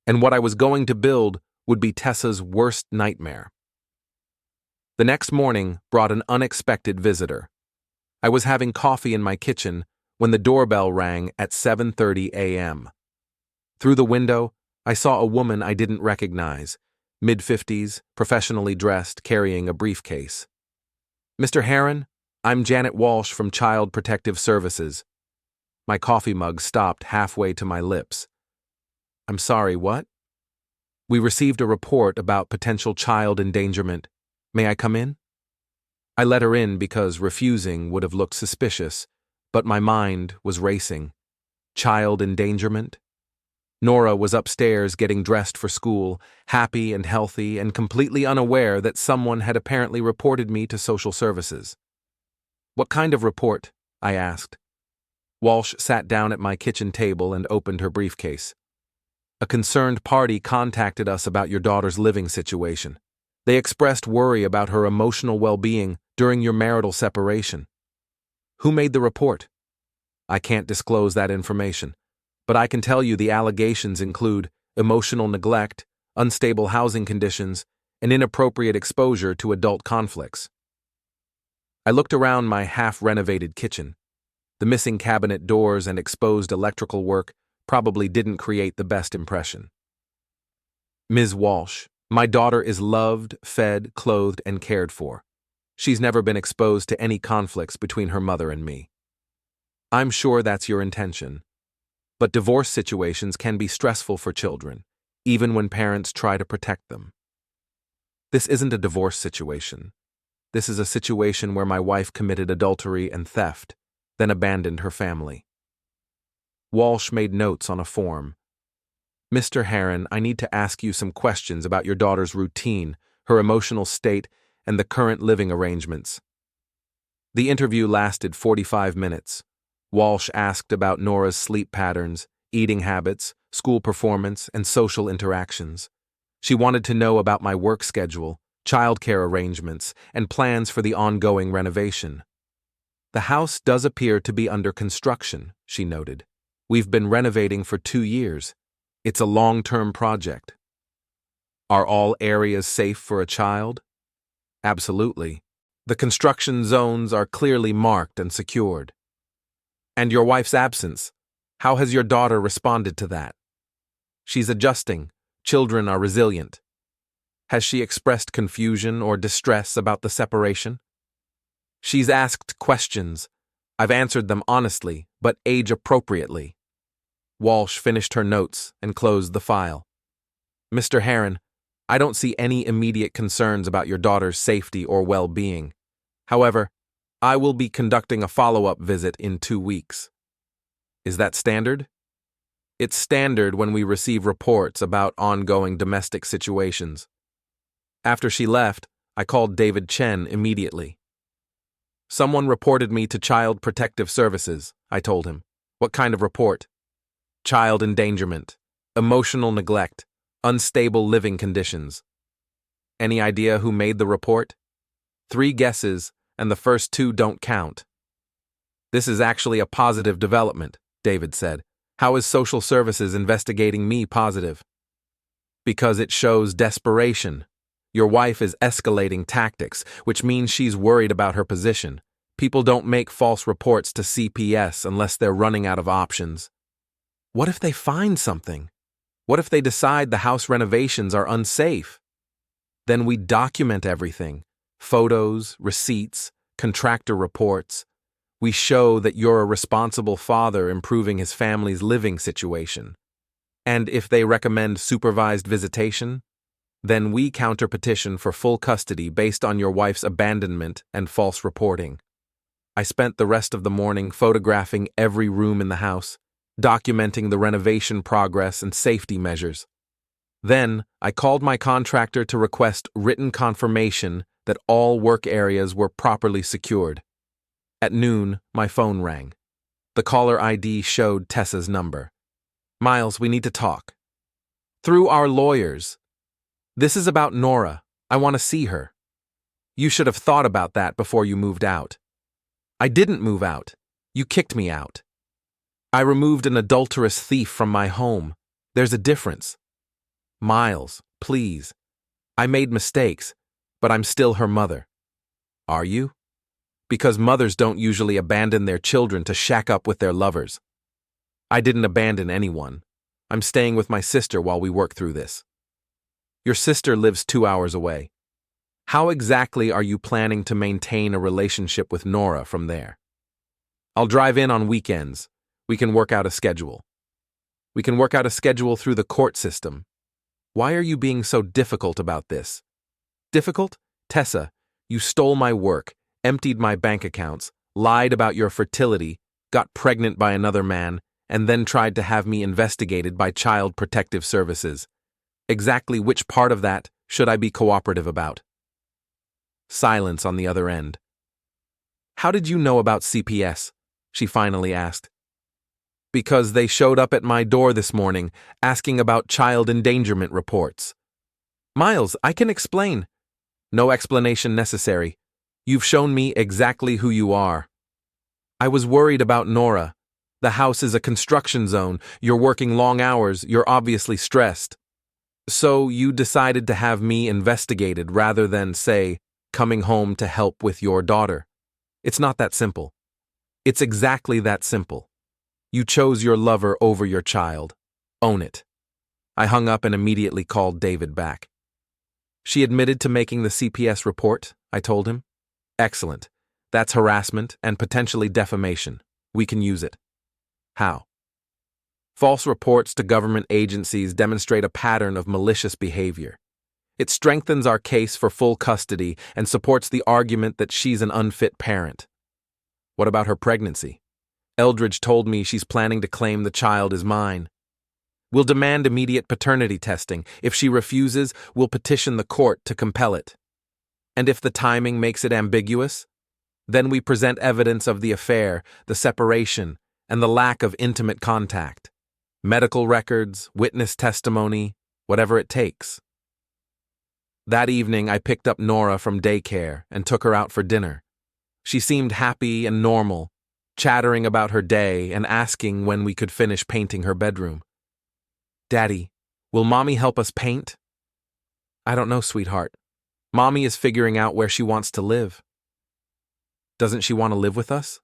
A: and what I was going to build would be Tessa's worst nightmare. The next morning brought an unexpected visitor. I was having coffee in my kitchen when the doorbell rang at 7:30 a.m. Through the window, I saw a woman I didn't recognize, mid-50s, professionally dressed, carrying a briefcase. Mr. Harren, I'm Janet Walsh from Child Protective Services. My coffee mug stopped halfway to my lips. I'm sorry, what? We received a report about potential child endangerment. May I come in? I let her in because refusing would have looked suspicious, but my mind was racing. Child endangerment? Nora was upstairs getting dressed for school, happy and healthy and completely unaware that someone had apparently reported me to social services. What kind of report? I asked. Walsh sat down at my kitchen table and opened her briefcase. A concerned party contacted us about your daughter's living situation. They expressed worry about her emotional well-being during your marital separation. Who made the report? I can't disclose that information, but I can tell you the allegations include emotional neglect, unstable housing conditions, and inappropriate exposure to adult conflicts. I looked around my half-renovated kitchen. The missing cabinet doors and exposed electrical work probably didn't create the best impression. Ms. Walsh, my daughter is loved, fed, clothed, and cared for. She's never been exposed to any conflicts between her mother and me. I'm sure that's your intention. But divorce situations can be stressful for children, even when parents try to protect them. This isn't a divorce situation. This is a situation where my wife committed adultery and theft, then abandoned her family. Walsh made notes on a form. Mr. Harren, I need to ask you some questions about your daughter's routine, her emotional state, and the current living arrangements. The interview lasted 45 minutes. Walsh asked about Nora's sleep patterns, eating habits, school performance, and social interactions. She wanted to know about my work schedule, childcare arrangements, and plans for the ongoing renovation. The house does appear to be under construction, she noted. We've been renovating for 2 years. It's a long-term project. Are all areas safe for a child? Absolutely. The construction zones are clearly marked and secured. And your wife's absence, how has your daughter responded to that? She's adjusting. Children are resilient. Has she expressed confusion or distress about the separation? She's asked questions. I've answered them honestly, but age-appropriately. Walsh finished her notes and closed the file. Mr. Harren, I don't see any immediate concerns about your daughter's safety or well-being. However, I will be conducting a follow-up visit in 2 weeks. Is that standard? It's standard when we receive reports about ongoing domestic situations. After she left, I called David Chen immediately. Someone reported me to Child Protective Services, I told him. What kind of report? Child endangerment, emotional neglect, unstable living conditions. Any idea who made the report? 3 guesses, and the first 2 don't count. This is actually a positive development, David said. How is social services investigating me positive? Because it shows desperation. Your wife is escalating tactics, which means she's worried about her position. People don't make false reports to CPS unless they're running out of options. What if they find something? What if they decide the house renovations are unsafe? Then we document everything. Photos, receipts, contractor reports. We show that you're a responsible father improving his family's living situation. And if they recommend supervised visitation, then we counterpetition for full custody based on your wife's abandonment and false reporting. I spent the rest of the morning photographing every room in the house, documenting the renovation progress and safety measures. Then, I called my contractor to request written confirmation that all work areas were properly secured. At noon, my phone rang. The caller ID showed Tessa's number. Miles, we need to talk. Through our lawyers. This is about Nora. I want to see her. You should have thought about that before you moved out. I didn't move out. You kicked me out. I removed an adulterous thief from my home. There's a difference. Miles, please. I made mistakes, but I'm still her mother. Are you? Because mothers don't usually abandon their children to shack up with their lovers. I didn't abandon anyone. I'm staying with my sister while we work through this. Your sister lives 2 hours away. How exactly are you planning to maintain a relationship with Nora from there? I'll drive in on weekends. We can work out a schedule. We can work out a schedule through the court system. Why are you being so difficult about this? Difficult? Tessa, you stole my work, emptied my bank accounts, lied about your fertility, got pregnant by another man, and then tried to have me investigated by Child Protective Services. Exactly which part of that should I be cooperative about? Silence on the other end. How did you know about CPS? She finally asked. Because they showed up at my door this morning asking about child endangerment reports. Miles, I can explain. No explanation necessary. You've shown me exactly who you are. I was worried about Nora. The house is a construction zone. You're working long hours. You're obviously stressed. So you decided to have me investigated rather than, say, coming home to help with your daughter. It's not that simple. It's exactly that simple. You chose your lover over your child. Own it. I hung up and immediately called David back. She admitted to making the CPS report, I told him. Excellent. That's harassment and potentially defamation. We can use it. How? False reports to government agencies demonstrate a pattern of malicious behavior. It strengthens our case for full custody and supports the argument that she's an unfit parent. What about her pregnancy? Eldridge told me she's planning to claim the child is mine. We'll demand immediate paternity testing. If she refuses, we'll petition the court to compel it. And if the timing makes it ambiguous, then we present evidence of the affair, the separation, and the lack of intimate contact. Medical records, witness testimony, whatever it takes. That evening, I picked up Nora from daycare and took her out for dinner. She seemed happy and normal, chattering about her day and asking when we could finish painting her bedroom. Daddy, will Mommy help us paint? I don't know, sweetheart. Mommy is figuring out where she wants to live. Doesn't she want to live with us?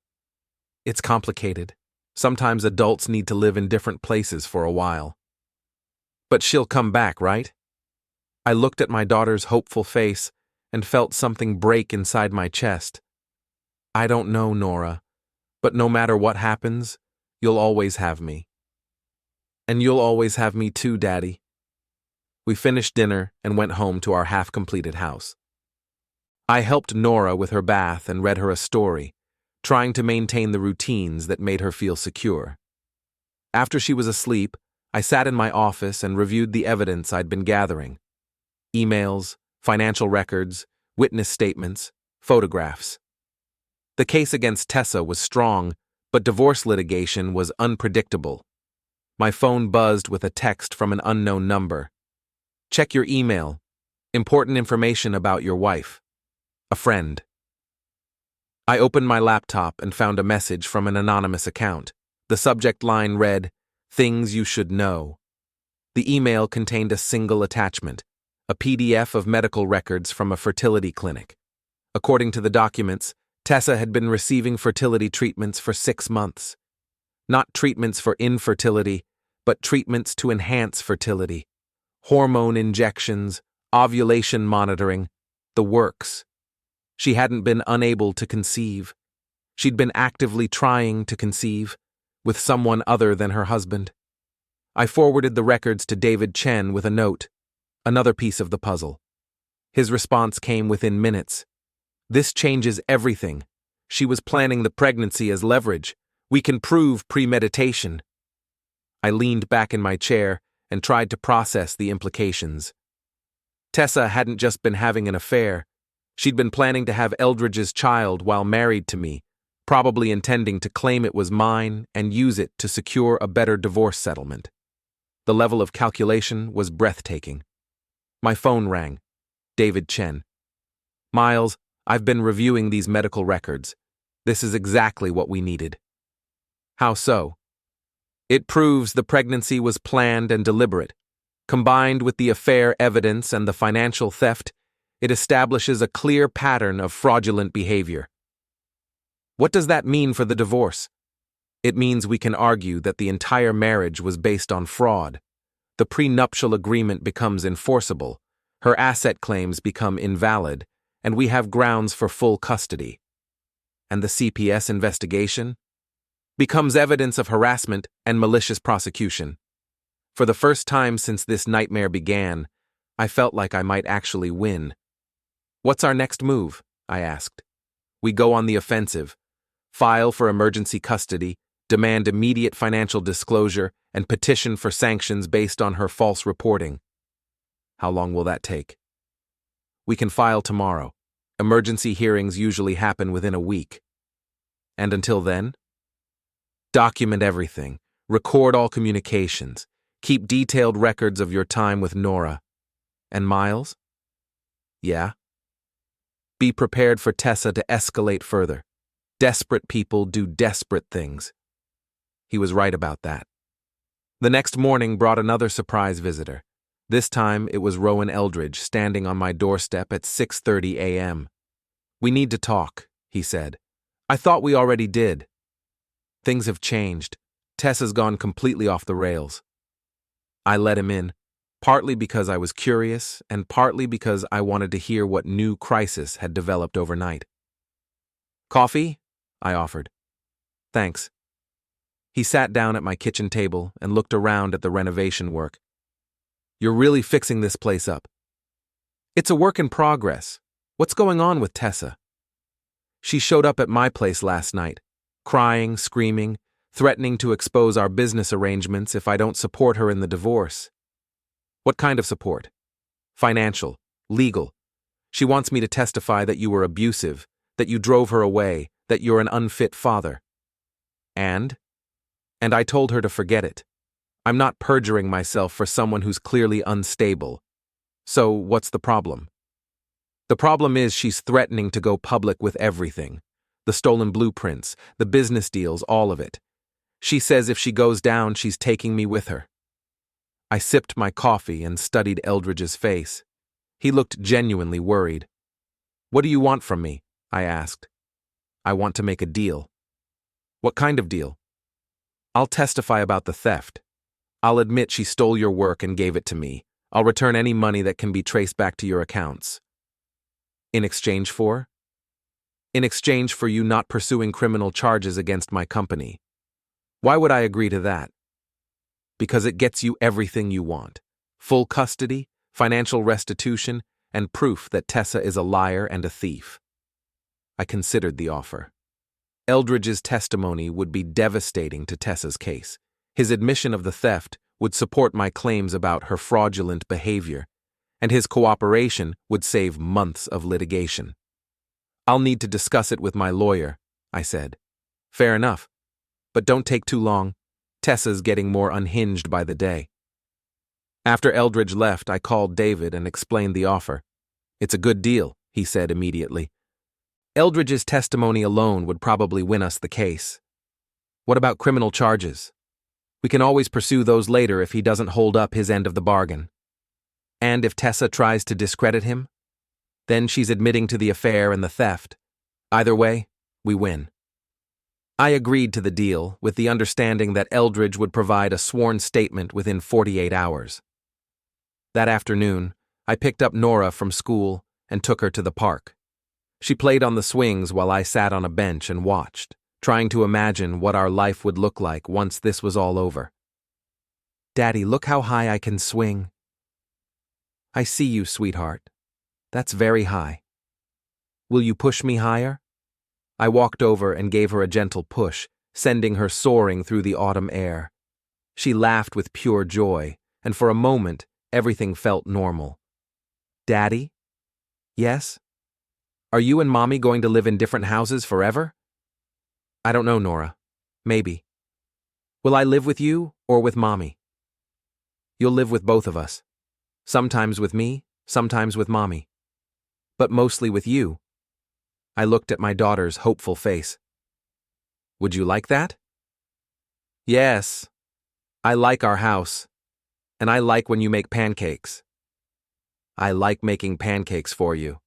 A: It's complicated. Sometimes adults need to live in different places for a while. But she'll come back, right? I looked at my daughter's hopeful face and felt something break inside my chest. I don't know, Nora, but no matter what happens, you'll always have me. And you'll always have me too, Daddy. We finished dinner and went home to our half-completed house. I helped Nora with her bath and read her a story, trying to maintain the routines that made her feel secure. After she was asleep, I sat in my office and reviewed the evidence I'd been gathering: emails, financial records, witness statements, photographs. The case against Tessa was strong, but divorce litigation was unpredictable. My phone buzzed with a text from an unknown number. "Check your email. Important information about your wife. A friend." I opened my laptop and found a message from an anonymous account. The subject line read, "Things you should know." The email contained a single attachment, a PDF of medical records from a fertility clinic. According to the documents, Tessa had been receiving fertility treatments for 6 months. Not treatments for infertility, but treatments to enhance fertility. Hormone injections, ovulation monitoring, the works. She hadn't been unable to conceive. She'd been actively trying to conceive, with someone other than her husband. I forwarded the records to David Chen with a note, another piece of the puzzle. His response came within minutes. "This changes everything. She was planning the pregnancy as leverage. We can prove premeditation." I leaned back in my chair and tried to process the implications. Tessa hadn't just been having an affair. She'd been planning to have Eldridge's child while married to me, probably intending to claim it was mine and use it to secure a better divorce settlement. The level of calculation was breathtaking. My phone rang. David Chen. "Miles, I've been reviewing these medical records. This is exactly what we needed." "How so?" "It proves the pregnancy was planned and deliberate. Combined with the affair evidence and the financial theft, it establishes a clear pattern of fraudulent behavior." "What does that mean for the divorce?" "It means we can argue that the entire marriage was based on fraud. The prenuptial agreement becomes enforceable, her asset claims become invalid, and we have grounds for full custody." "And the CPS investigation?" "Becomes evidence of harassment and malicious prosecution." For the first time since this nightmare began, I felt like I might actually win. "What's our next move?" I asked. "We go on the offensive. File for emergency custody, demand immediate financial disclosure, and petition for sanctions based on her false reporting." "How long will that take?" "We can file tomorrow. Emergency hearings usually happen within a week." "And until then?" "Document everything. Record all communications. Keep detailed records of your time with Nora." "And Miles?" "Yeah?" "Be prepared for Tessa to escalate further. Desperate people do desperate things." He was right about that. The next morning brought another surprise visitor. This time it was Rowan Eldridge standing on my doorstep at 6:30 a.m. "We need to talk," he said. "I thought we already did." "Things have changed. Tessa's gone completely off the rails." I let him in, partly because I was curious and partly because I wanted to hear what new crisis had developed overnight. "Coffee?" I offered. "Thanks." He sat down at my kitchen table and looked around at the renovation work. "You're really fixing this place up." "It's a work in progress. What's going on with Tessa?" "She showed up at my place last night, crying, screaming, threatening to expose our business arrangements if I don't support her in the divorce." "What kind of support?" "Financial, legal. She wants me to testify that you were abusive, that you drove her away, that you're an unfit father." And I told her to forget it. I'm not perjuring myself for someone who's clearly unstable. So what's the problem? "The problem is she's threatening to go public with everything. The stolen blueprints, the business deals, all of it. She says if she goes down, she's taking me with her." I sipped my coffee and studied Eldridge's face. He looked genuinely worried. "What do you want from me?" I asked. "I want to make a deal." "What kind of deal?" "I'll testify about the theft. I'll admit she stole your work and gave it to me. I'll return any money that can be traced back to your accounts." "In exchange for?" "In exchange for you not pursuing criminal charges against my company." "Why would I agree to that?" "Because it gets you everything you want. Full custody, financial restitution, and proof that Tessa is a liar and a thief. I considered the offer. Eldridge's testimony would be devastating to Tessa's case. His admission of the theft would support my claims about her fraudulent behavior, and his cooperation would save months of litigation. "I'll need to discuss it with my lawyer," I said. "Fair enough. But don't take too long. Tessa's getting more unhinged by the day." After Eldridge left, I called David and explained the offer. "It's a good deal," he said immediately. "Eldridge's testimony alone would probably win us the case. What about criminal charges? We can always pursue those later if he doesn't hold up his end of the bargain. And if Tessa tries to discredit him, then she's admitting to the affair and the theft. Either way, we win." I agreed to the deal with the understanding that Eldridge would provide a sworn statement within 48 hours. That afternoon, I picked up Nora from school and took her to the park. She played on the swings while I sat on a bench and watched, trying to imagine what our life would look like once this was all over. "Daddy, look how high I can swing." "I see you, sweetheart. That's very high. Will you push me higher?" I walked over and gave her a gentle push, sending her soaring through the autumn air. She laughed with pure joy, and for a moment, everything felt normal. "Daddy?" "Yes?" "Are you and Mommy going to live in different houses forever?" "I don't know, Nora. Maybe." "Will I live with you or with Mommy?" "You'll live with both of us. Sometimes with me, sometimes with Mommy. But mostly with you." I looked at my daughter's hopeful face. "Would you like that?" "Yes. I like our house. And I like when you make pancakes." "I like making pancakes for you.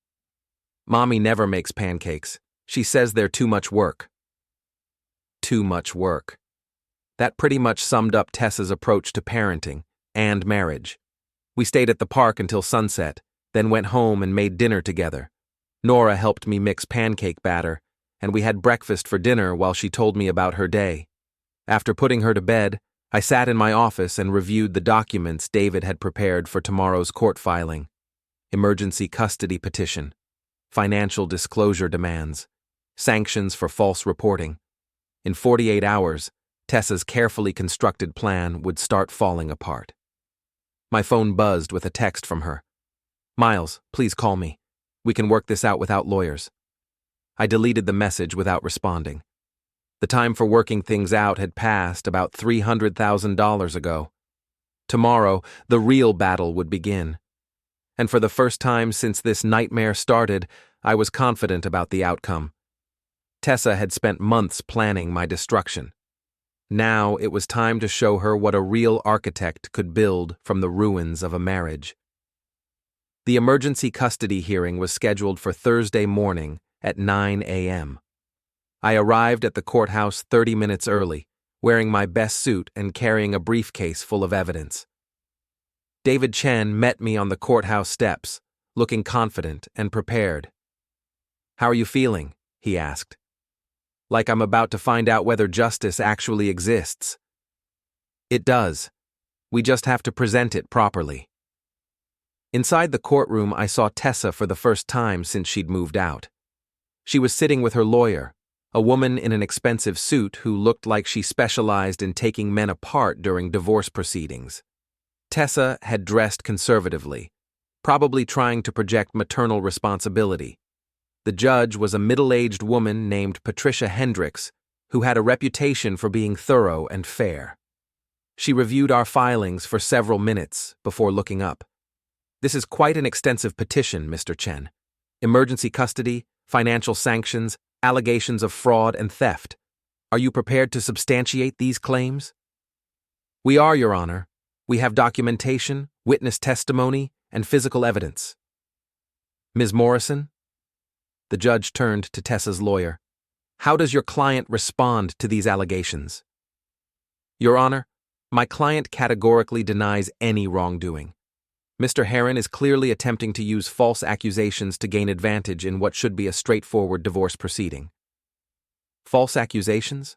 A: Mommy never makes pancakes. She says they're too much work." Too much work. That pretty much summed up Tessa's approach to parenting and marriage. We stayed at the park until sunset, then went home and made dinner together. Nora helped me mix pancake batter, and we had breakfast for dinner while she told me about her day. After putting her to bed, I sat in my office and reviewed the documents David had prepared for tomorrow's court filing. Emergency custody petition, financial disclosure demands, sanctions for false reporting. In 48 hours, Tessa's carefully constructed plan would start falling apart. My phone buzzed with a text from her. "Miles, please call me. We can work this out without lawyers." I deleted the message without responding. The time for working things out had passed about $300,000 ago. Tomorrow, the real battle would begin. And for the first time since this nightmare started, I was confident about the outcome. Tessa had spent months planning my destruction. Now it was time to show her what a real architect could build from the ruins of a marriage. The emergency custody hearing was scheduled for Thursday morning at 9 a.m. I arrived at the courthouse 30 minutes early, wearing my best suit and carrying a briefcase full of evidence. David Chen met me on the courthouse steps, looking confident and prepared. "How are you feeling?" he asked. "Like I'm about to find out whether justice actually exists." "It does. We just have to present it properly." Inside the courtroom, I saw Tessa for the first time since she'd moved out. She was sitting with her lawyer, a woman in an expensive suit who looked like she specialized in taking men apart during divorce proceedings. Tessa had dressed conservatively, probably trying to project maternal responsibility. The judge was a middle-aged woman named Patricia Hendricks, who had a reputation for being thorough and fair. She reviewed our filings for several minutes before looking up. "This is quite an extensive petition, Mr. Chen. Emergency custody, financial sanctions, allegations of fraud and theft. Are you prepared to substantiate these claims?" "We are, Your Honor. We have documentation, witness testimony, and physical evidence." "Ms. Morrison?" The judge turned to Tessa's lawyer. "How does your client respond to these allegations?" "Your Honor, my client categorically denies any wrongdoing. Mr. Harren is clearly attempting to use false accusations to gain advantage in what should be a straightforward divorce proceeding." "False accusations?"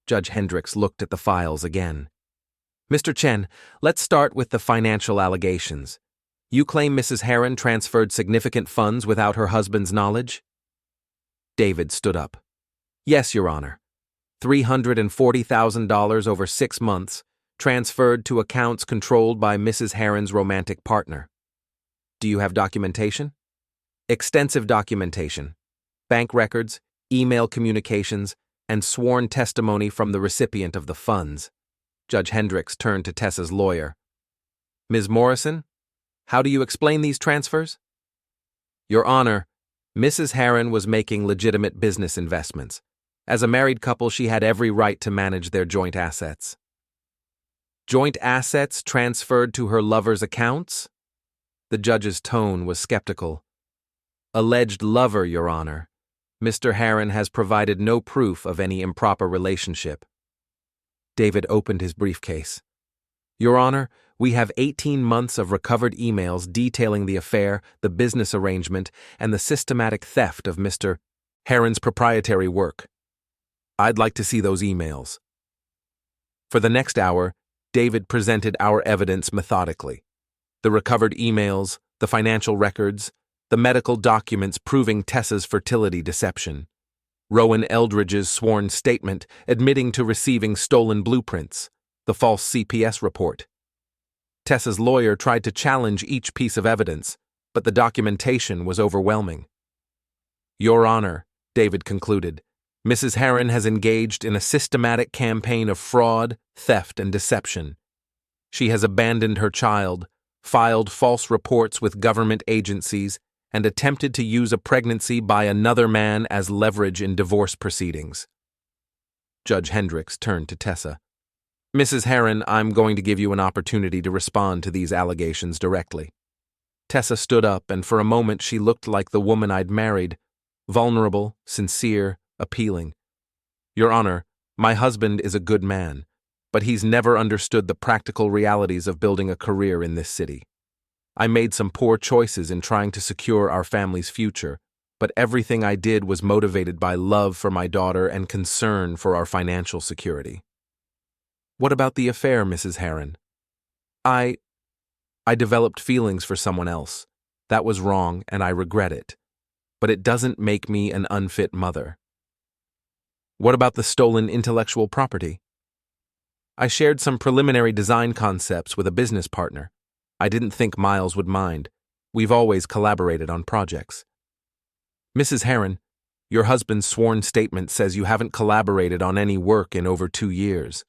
A: Judge Hendricks looked at the files again. "Mr. Chen, let's start with the financial allegations. You claim Mrs. Harren transferred significant funds without her husband's knowledge? David stood up. Yes, Your Honor. $340,000 over 6 months, transferred to accounts controlled by Mrs. Harren's romantic partner. Do you have documentation? Extensive documentation. Bank records, email communications, and sworn testimony from the recipient of the funds. Judge Hendricks turned to Tessa's lawyer. Ms. Morrison, how do you explain these transfers? Your Honor, Mrs. Harren was making legitimate business investments. As a married couple, she had every right to manage their joint assets. Joint assets transferred to her lover's accounts? The judge's tone was skeptical. Alleged lover, Your Honor. Mr. Harren has provided no proof of any improper relationship. David opened his briefcase. Your Honor, we have 18 months of recovered emails detailing the affair, the business arrangement, and the systematic theft of Mr. Harren's proprietary work. I'd like to see those emails. For the next hour, David presented our evidence methodically. The recovered emails, the financial records, the medical documents proving Tessa's fertility deception, Rowan Eldridge's sworn statement admitting to receiving stolen blueprints, the false CPS report. Tessa's lawyer tried to challenge each piece of evidence, but the documentation was overwhelming. Your Honor, David concluded, Mrs. Harren has engaged in a systematic campaign of fraud, theft, and deception. She has abandoned her child, filed false reports with government agencies, and attempted to use a pregnancy by another man as leverage in divorce proceedings. Judge Hendricks turned to Tessa. Mrs. Harren, I'm going to give you an opportunity to respond to these allegations directly. Tessa stood up, and for a moment she looked like the woman I'd married, vulnerable, sincere, appealing. Your Honor, my husband is a good man, but he's never understood the practical realities of building a career in this city. I made some poor choices in trying to secure our family's future, but everything I did was motivated by love for my daughter and concern for our financial security. What about the affair, Mrs. Harren? I developed feelings for someone else. That was wrong, and I regret it. But it doesn't make me an unfit mother. What about the stolen intellectual property? I shared some preliminary design concepts with a business partner. I didn't think Miles would mind. We've always collaborated on projects. Mrs. Harren, your husband's sworn statement says you haven't collaborated on any work in over 2 years.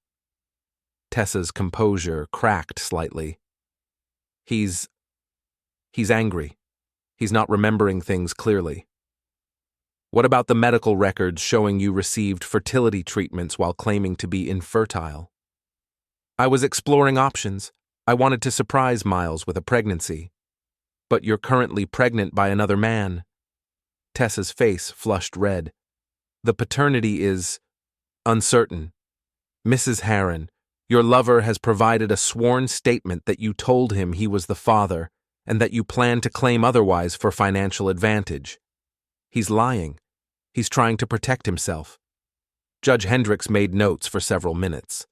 A: Tessa's composure cracked slightly. He's angry. He's not remembering things clearly. What about the medical records showing you received fertility treatments while claiming to be infertile? I was exploring options. I wanted to surprise Miles with a pregnancy. But you're currently pregnant by another man. Tessa's face flushed red. The paternity is uncertain. Mrs. Harren, your lover has provided a sworn statement that you told him he was the father and that you plan to claim otherwise for financial advantage. He's lying. He's trying to protect himself. Judge Hendricks made notes for several minutes.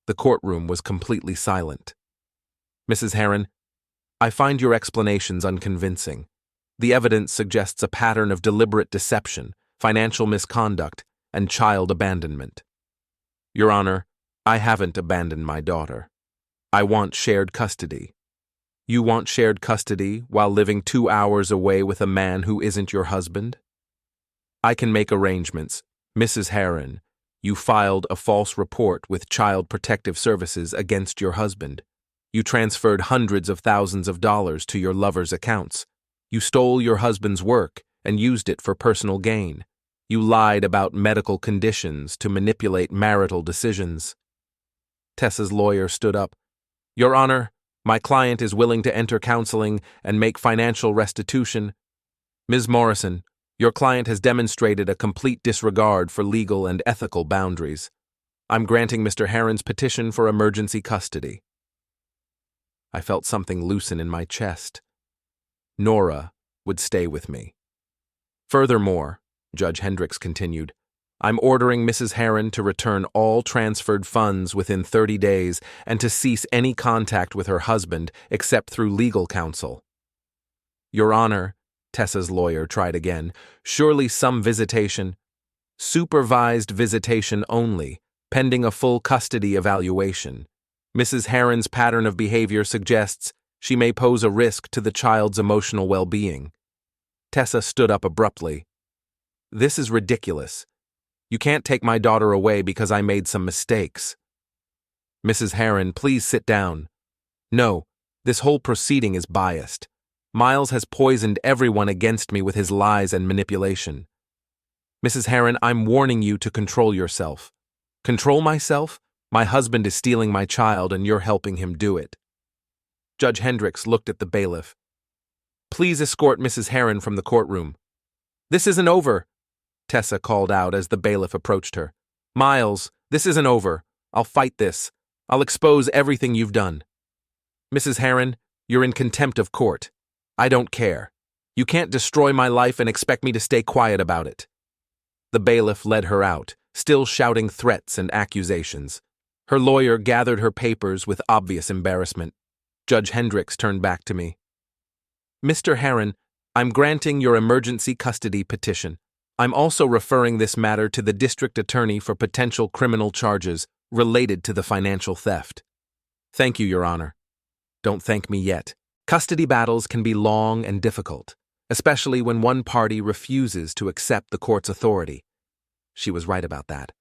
A: The courtroom was completely silent. Mrs. Harren, I find your explanations unconvincing. The evidence suggests a pattern of deliberate deception, financial misconduct, and child abandonment. Your Honor, I haven't abandoned my daughter. I want shared custody. You want shared custody while living 2 hours away with a man who isn't your husband? I can make arrangements. Mrs. Harren, you filed a false report with Child Protective Services against your husband. You transferred hundreds of thousands of dollars to your lover's accounts. You stole your husband's work and used it for personal gain. You lied about medical conditions to manipulate marital decisions. Tessa's lawyer stood up. Your Honor, my client is willing to enter counseling and make financial restitution. Ms. Morrison, your client has demonstrated a complete disregard for legal and ethical boundaries. I'm granting Mr. Harren's petition for emergency custody. I felt something loosen in my chest. Nora would stay with me. Furthermore, Judge Hendricks continued, I'm ordering Mrs. Harren to return all transferred funds within 30 days and to cease any contact with her husband except through legal counsel. Your Honor, Tessa's lawyer tried again. Surely some visitation. Supervised visitation only, pending a full custody evaluation. Mrs. Harren's pattern of behavior suggests she may pose a risk to the child's emotional well-being. Tessa stood up abruptly. This is ridiculous. You can't take my daughter away because I made some mistakes. Mrs. Harren, please sit down. No, this whole proceeding is biased. Miles has poisoned everyone against me with his lies and manipulation. Mrs. Harren, I'm warning you to control yourself. Control myself? My husband is stealing my child and you're helping him do it. Judge Hendricks looked at the bailiff. Please escort Mrs. Harren from the courtroom. This isn't over, Tessa called out as the bailiff approached her. Miles, this isn't over. I'll fight this. I'll expose everything you've done. Mrs. Harren, you're in contempt of court. I don't care. You can't destroy my life and expect me to stay quiet about it. The bailiff led her out, still shouting threats and accusations. Her lawyer gathered her papers with obvious embarrassment. Judge Hendricks turned back to me. Mr. Harren, I'm granting your emergency custody petition. I'm also referring this matter to the district attorney for potential criminal charges related to the financial theft. Thank you, Your Honor. Don't thank me yet. Custody battles can be long and difficult, especially when one party refuses to accept the court's authority. She was right about that.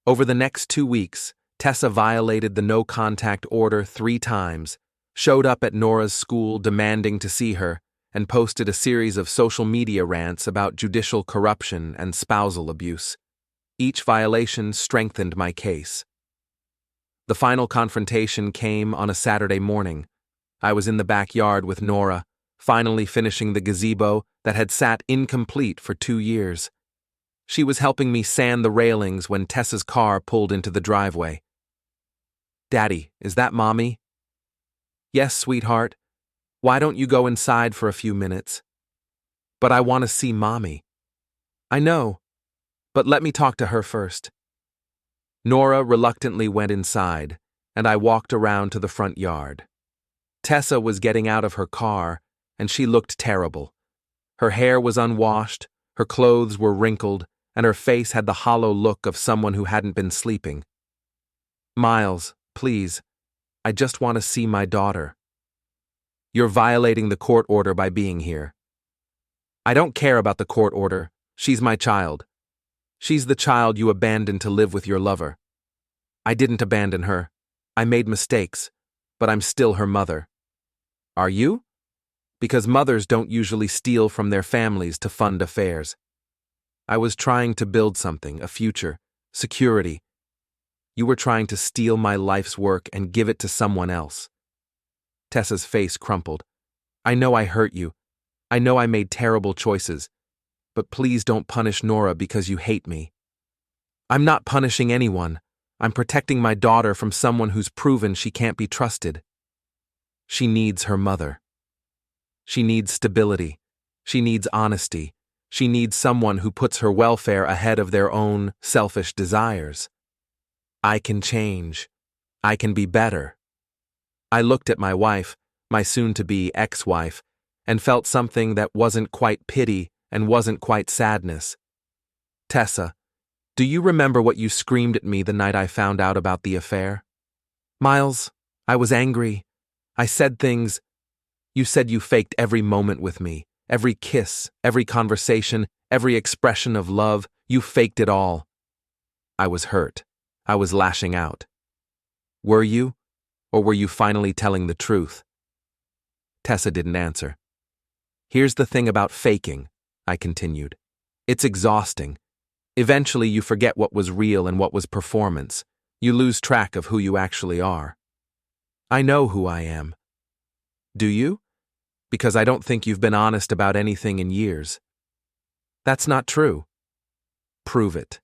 A: Over the next 2 weeks, Tessa violated the no-contact order 3 times, showed up at Nora's school demanding to see her, and posted a series of social media rants about judicial corruption and spousal abuse. Each violation strengthened my case. The final confrontation came on a Saturday morning. I was in the backyard with Nora, finally finishing the gazebo that had sat incomplete for 2 years. She was helping me sand the railings when Tessa's car pulled into the driveway. Daddy, is that Mommy? Yes, sweetheart. Why don't you go inside for a few minutes? But I want to see Mommy. I know, but let me talk to her first. Nora reluctantly went inside, and I walked around to the front yard. Tessa was getting out of her car, and she looked terrible. Her hair was unwashed, her clothes were wrinkled, and her face had the hollow look of someone who hadn't been sleeping. Miles, please, I just want to see my daughter. You're violating the court order by being here. I don't care about the court order. She's my child. She's the child you abandoned to live with your lover. I didn't abandon her. I made mistakes, but I'm still her mother. Are you? Because mothers don't usually steal from their families to fund affairs. I was trying to build something, a future, security. You were trying to steal my life's work and give it to someone else. Tessa's face crumpled. I know I hurt you. I know I made terrible choices. But please don't punish Nora because you hate me. I'm not punishing anyone. I'm protecting my daughter from someone who's proven she can't be trusted. She needs her mother. She needs stability. She needs honesty. She needs someone who puts her welfare ahead of their own selfish desires. I can change. I can be better. I looked at my wife, my soon-to-be ex-wife, and felt something that wasn't quite pity and wasn't quite sadness. Tessa, do you remember what you screamed at me the night I found out about the affair? Miles, I was angry. I said things. You said you faked every moment with me, every kiss, every conversation, every expression of love. You faked it all. I was hurt. I was lashing out. Were you? Or were you finally telling the truth? Tessa didn't answer. Here's the thing about faking, I continued. It's exhausting. Eventually you forget what was real and what was performance. You lose track of who you actually are. I know who I am. Do you? Because I don't think you've been honest about anything in years. That's not true. Prove it.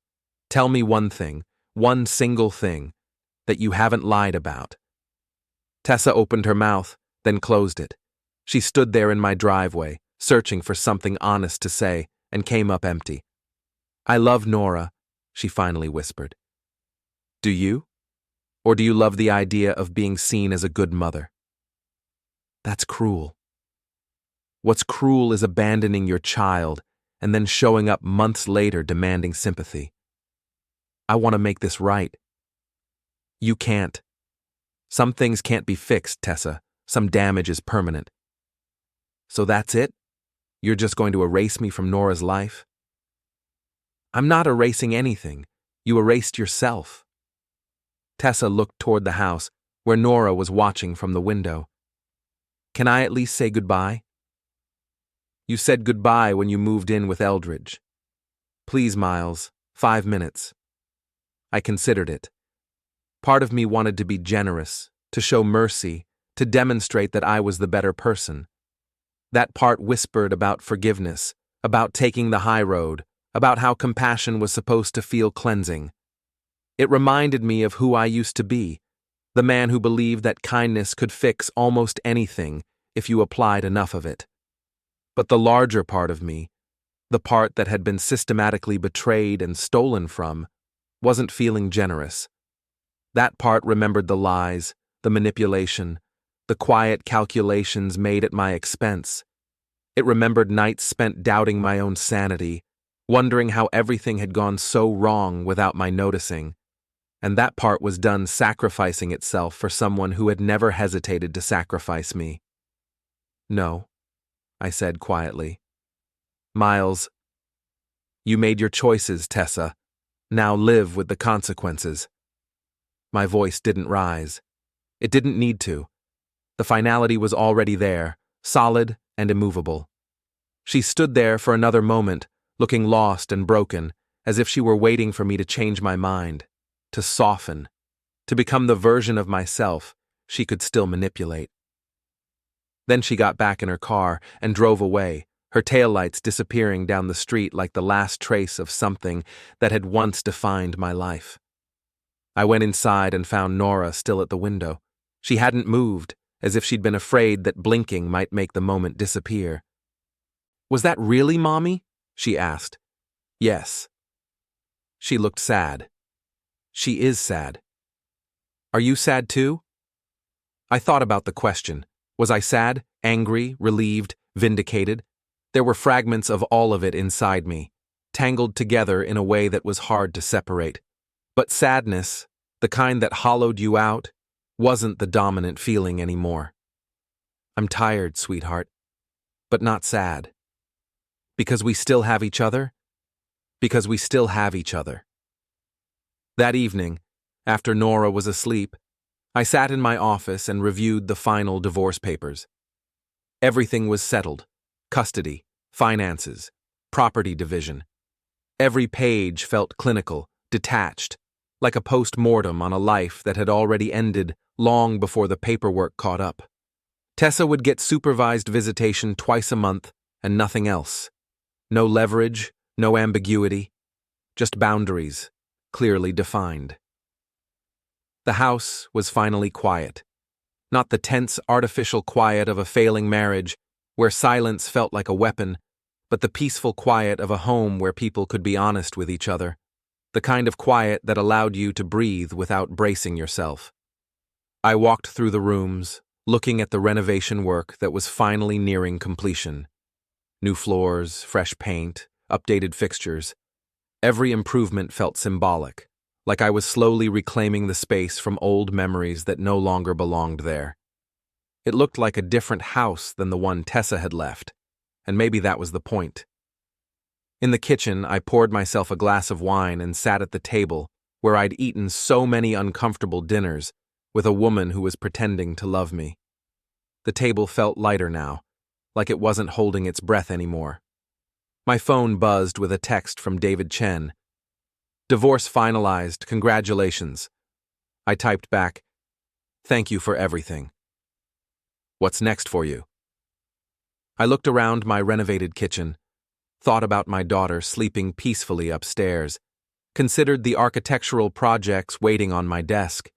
A: Tell me one thing, one single thing, that you haven't lied about. Tessa opened her mouth, then closed it. She stood there in my driveway, searching for something honest to say, and came up empty. I love Nora, she finally whispered. Do you? Or do you love the idea of being seen as a good mother? That's cruel. What's cruel is abandoning your child and then showing up months later demanding sympathy. I want to make this right. You can't. Some things can't be fixed, Tessa. Some damage is permanent. So that's it? You're just going to erase me from Nora's life? I'm not erasing anything. You erased yourself. Tessa looked toward the house, where Nora was watching from the window. Can I at least say goodbye? You said goodbye when you moved in with Eldridge. Please, Miles, 5 minutes. I considered it. Part of me wanted to be generous, to show mercy, to demonstrate that I was the better person. That part whispered about forgiveness, about taking the high road, about how compassion was supposed to feel cleansing. It reminded me of who I used to be, the man who believed that kindness could fix almost anything if you applied enough of it. But the larger part of me, the part that had been systematically betrayed and stolen from, wasn't feeling generous. That part remembered the lies, the manipulation, the quiet calculations made at my expense. It remembered nights spent doubting my own sanity, wondering how everything had gone so wrong without my noticing. And that part was done sacrificing itself for someone who had never hesitated to sacrifice me. No, I said quietly. Miles, you made your choices, Tessa. Now live with the consequences. My voice didn't rise. It didn't need to. The finality was already there, solid and immovable. She stood there for another moment, looking lost and broken, as if she were waiting for me to change my mind, to soften, to become the version of myself she could still manipulate. Then she got back in her car and drove away, her taillights disappearing down the street like the last trace of something that had once defined my life. I went inside and found Nora still at the window. She hadn't moved, as if she'd been afraid that blinking might make the moment disappear. Was that really Mommy? She asked. Yes. She looked sad. She is sad. Are you sad too? I thought about the question. Was I sad, angry, relieved, vindicated? There were fragments of all of it inside me, tangled together in a way that was hard to separate. But sadness, the kind that hollowed you out, wasn't the dominant feeling anymore. I'm tired, sweetheart, but not sad. Because we still have each other? Because we still have each other. That evening, after Nora was asleep, I sat in my office and reviewed the final divorce papers. Everything was settled: custody, finances, property division. Every page felt clinical, detached, like a post-mortem on a life that had already ended long before the paperwork caught up. Tessa would get supervised visitation twice a month and nothing else. No leverage, no ambiguity, just boundaries, clearly defined. The house was finally quiet. Not the tense, artificial quiet of a failing marriage, where silence felt like a weapon, but the peaceful quiet of a home where people could be honest with each other. The kind of quiet that allowed you to breathe without bracing yourself. I walked through the rooms, looking at the renovation work that was finally nearing completion. New floors, fresh paint, updated fixtures. Every improvement felt symbolic, like I was slowly reclaiming the space from old memories that no longer belonged there. It looked like a different house than the one Tessa had left, and maybe that was the point. In the kitchen, I poured myself a glass of wine and sat at the table where I'd eaten so many uncomfortable dinners with a woman who was pretending to love me. The table felt lighter now, like it wasn't holding its breath anymore. My phone buzzed with a text from David Chen. Divorce finalized, congratulations. I typed back, thank you for everything. What's next for you? I looked around my renovated kitchen, thought about my daughter sleeping peacefully upstairs, considered the architectural projects waiting on my desk,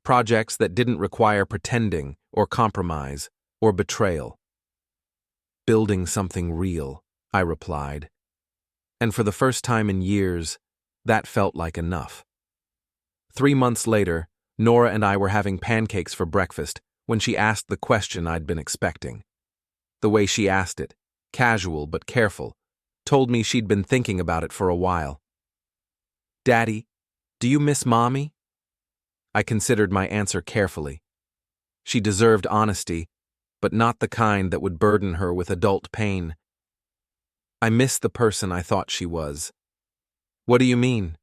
A: projects that didn't require pretending or compromise or betrayal. Building something real, I replied. And for the first time in years, that felt like enough. 3 months later, Nora and I were having pancakes for breakfast when she asked the question I'd been expecting. The way she asked it, casual but careful, told me she'd been thinking about it for a while. "Daddy, do you miss Mommy?" I considered my answer carefully. She deserved honesty, but not the kind that would burden her with adult pain. "I miss the person I thought she was." "What do you mean?"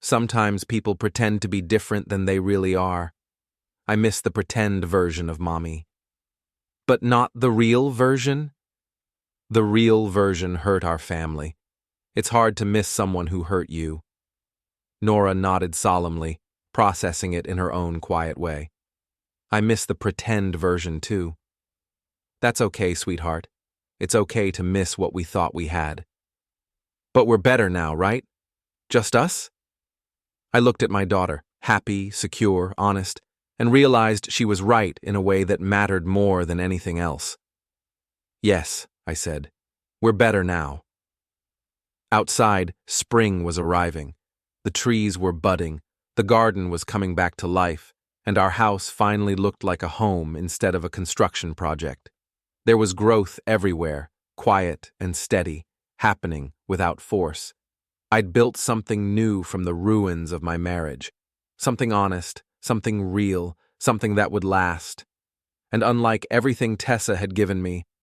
A: "Sometimes people pretend to be different than they really are. I miss the pretend version of Mommy." "But not the real version?" "The real version hurt our family. It's hard to miss someone who hurt you." Nora nodded solemnly, processing it in her own quiet way. "I miss the pretend version too." "That's okay, sweetheart. It's okay to miss what we thought we had." "But we're better now, right? Just us?" I looked at my daughter, happy, secure, honest, and realized she was right in a way that mattered more than anything else. "Yes," I said, "we're better now." Outside, spring was arriving. The trees were budding, the garden was coming back to life, and our house finally looked like a home instead of a construction project. There was growth everywhere, quiet and steady, happening without force. I'd built something new from the ruins of my marriage. Something honest, something real, something that would last. And unlike everything Tessa had given me,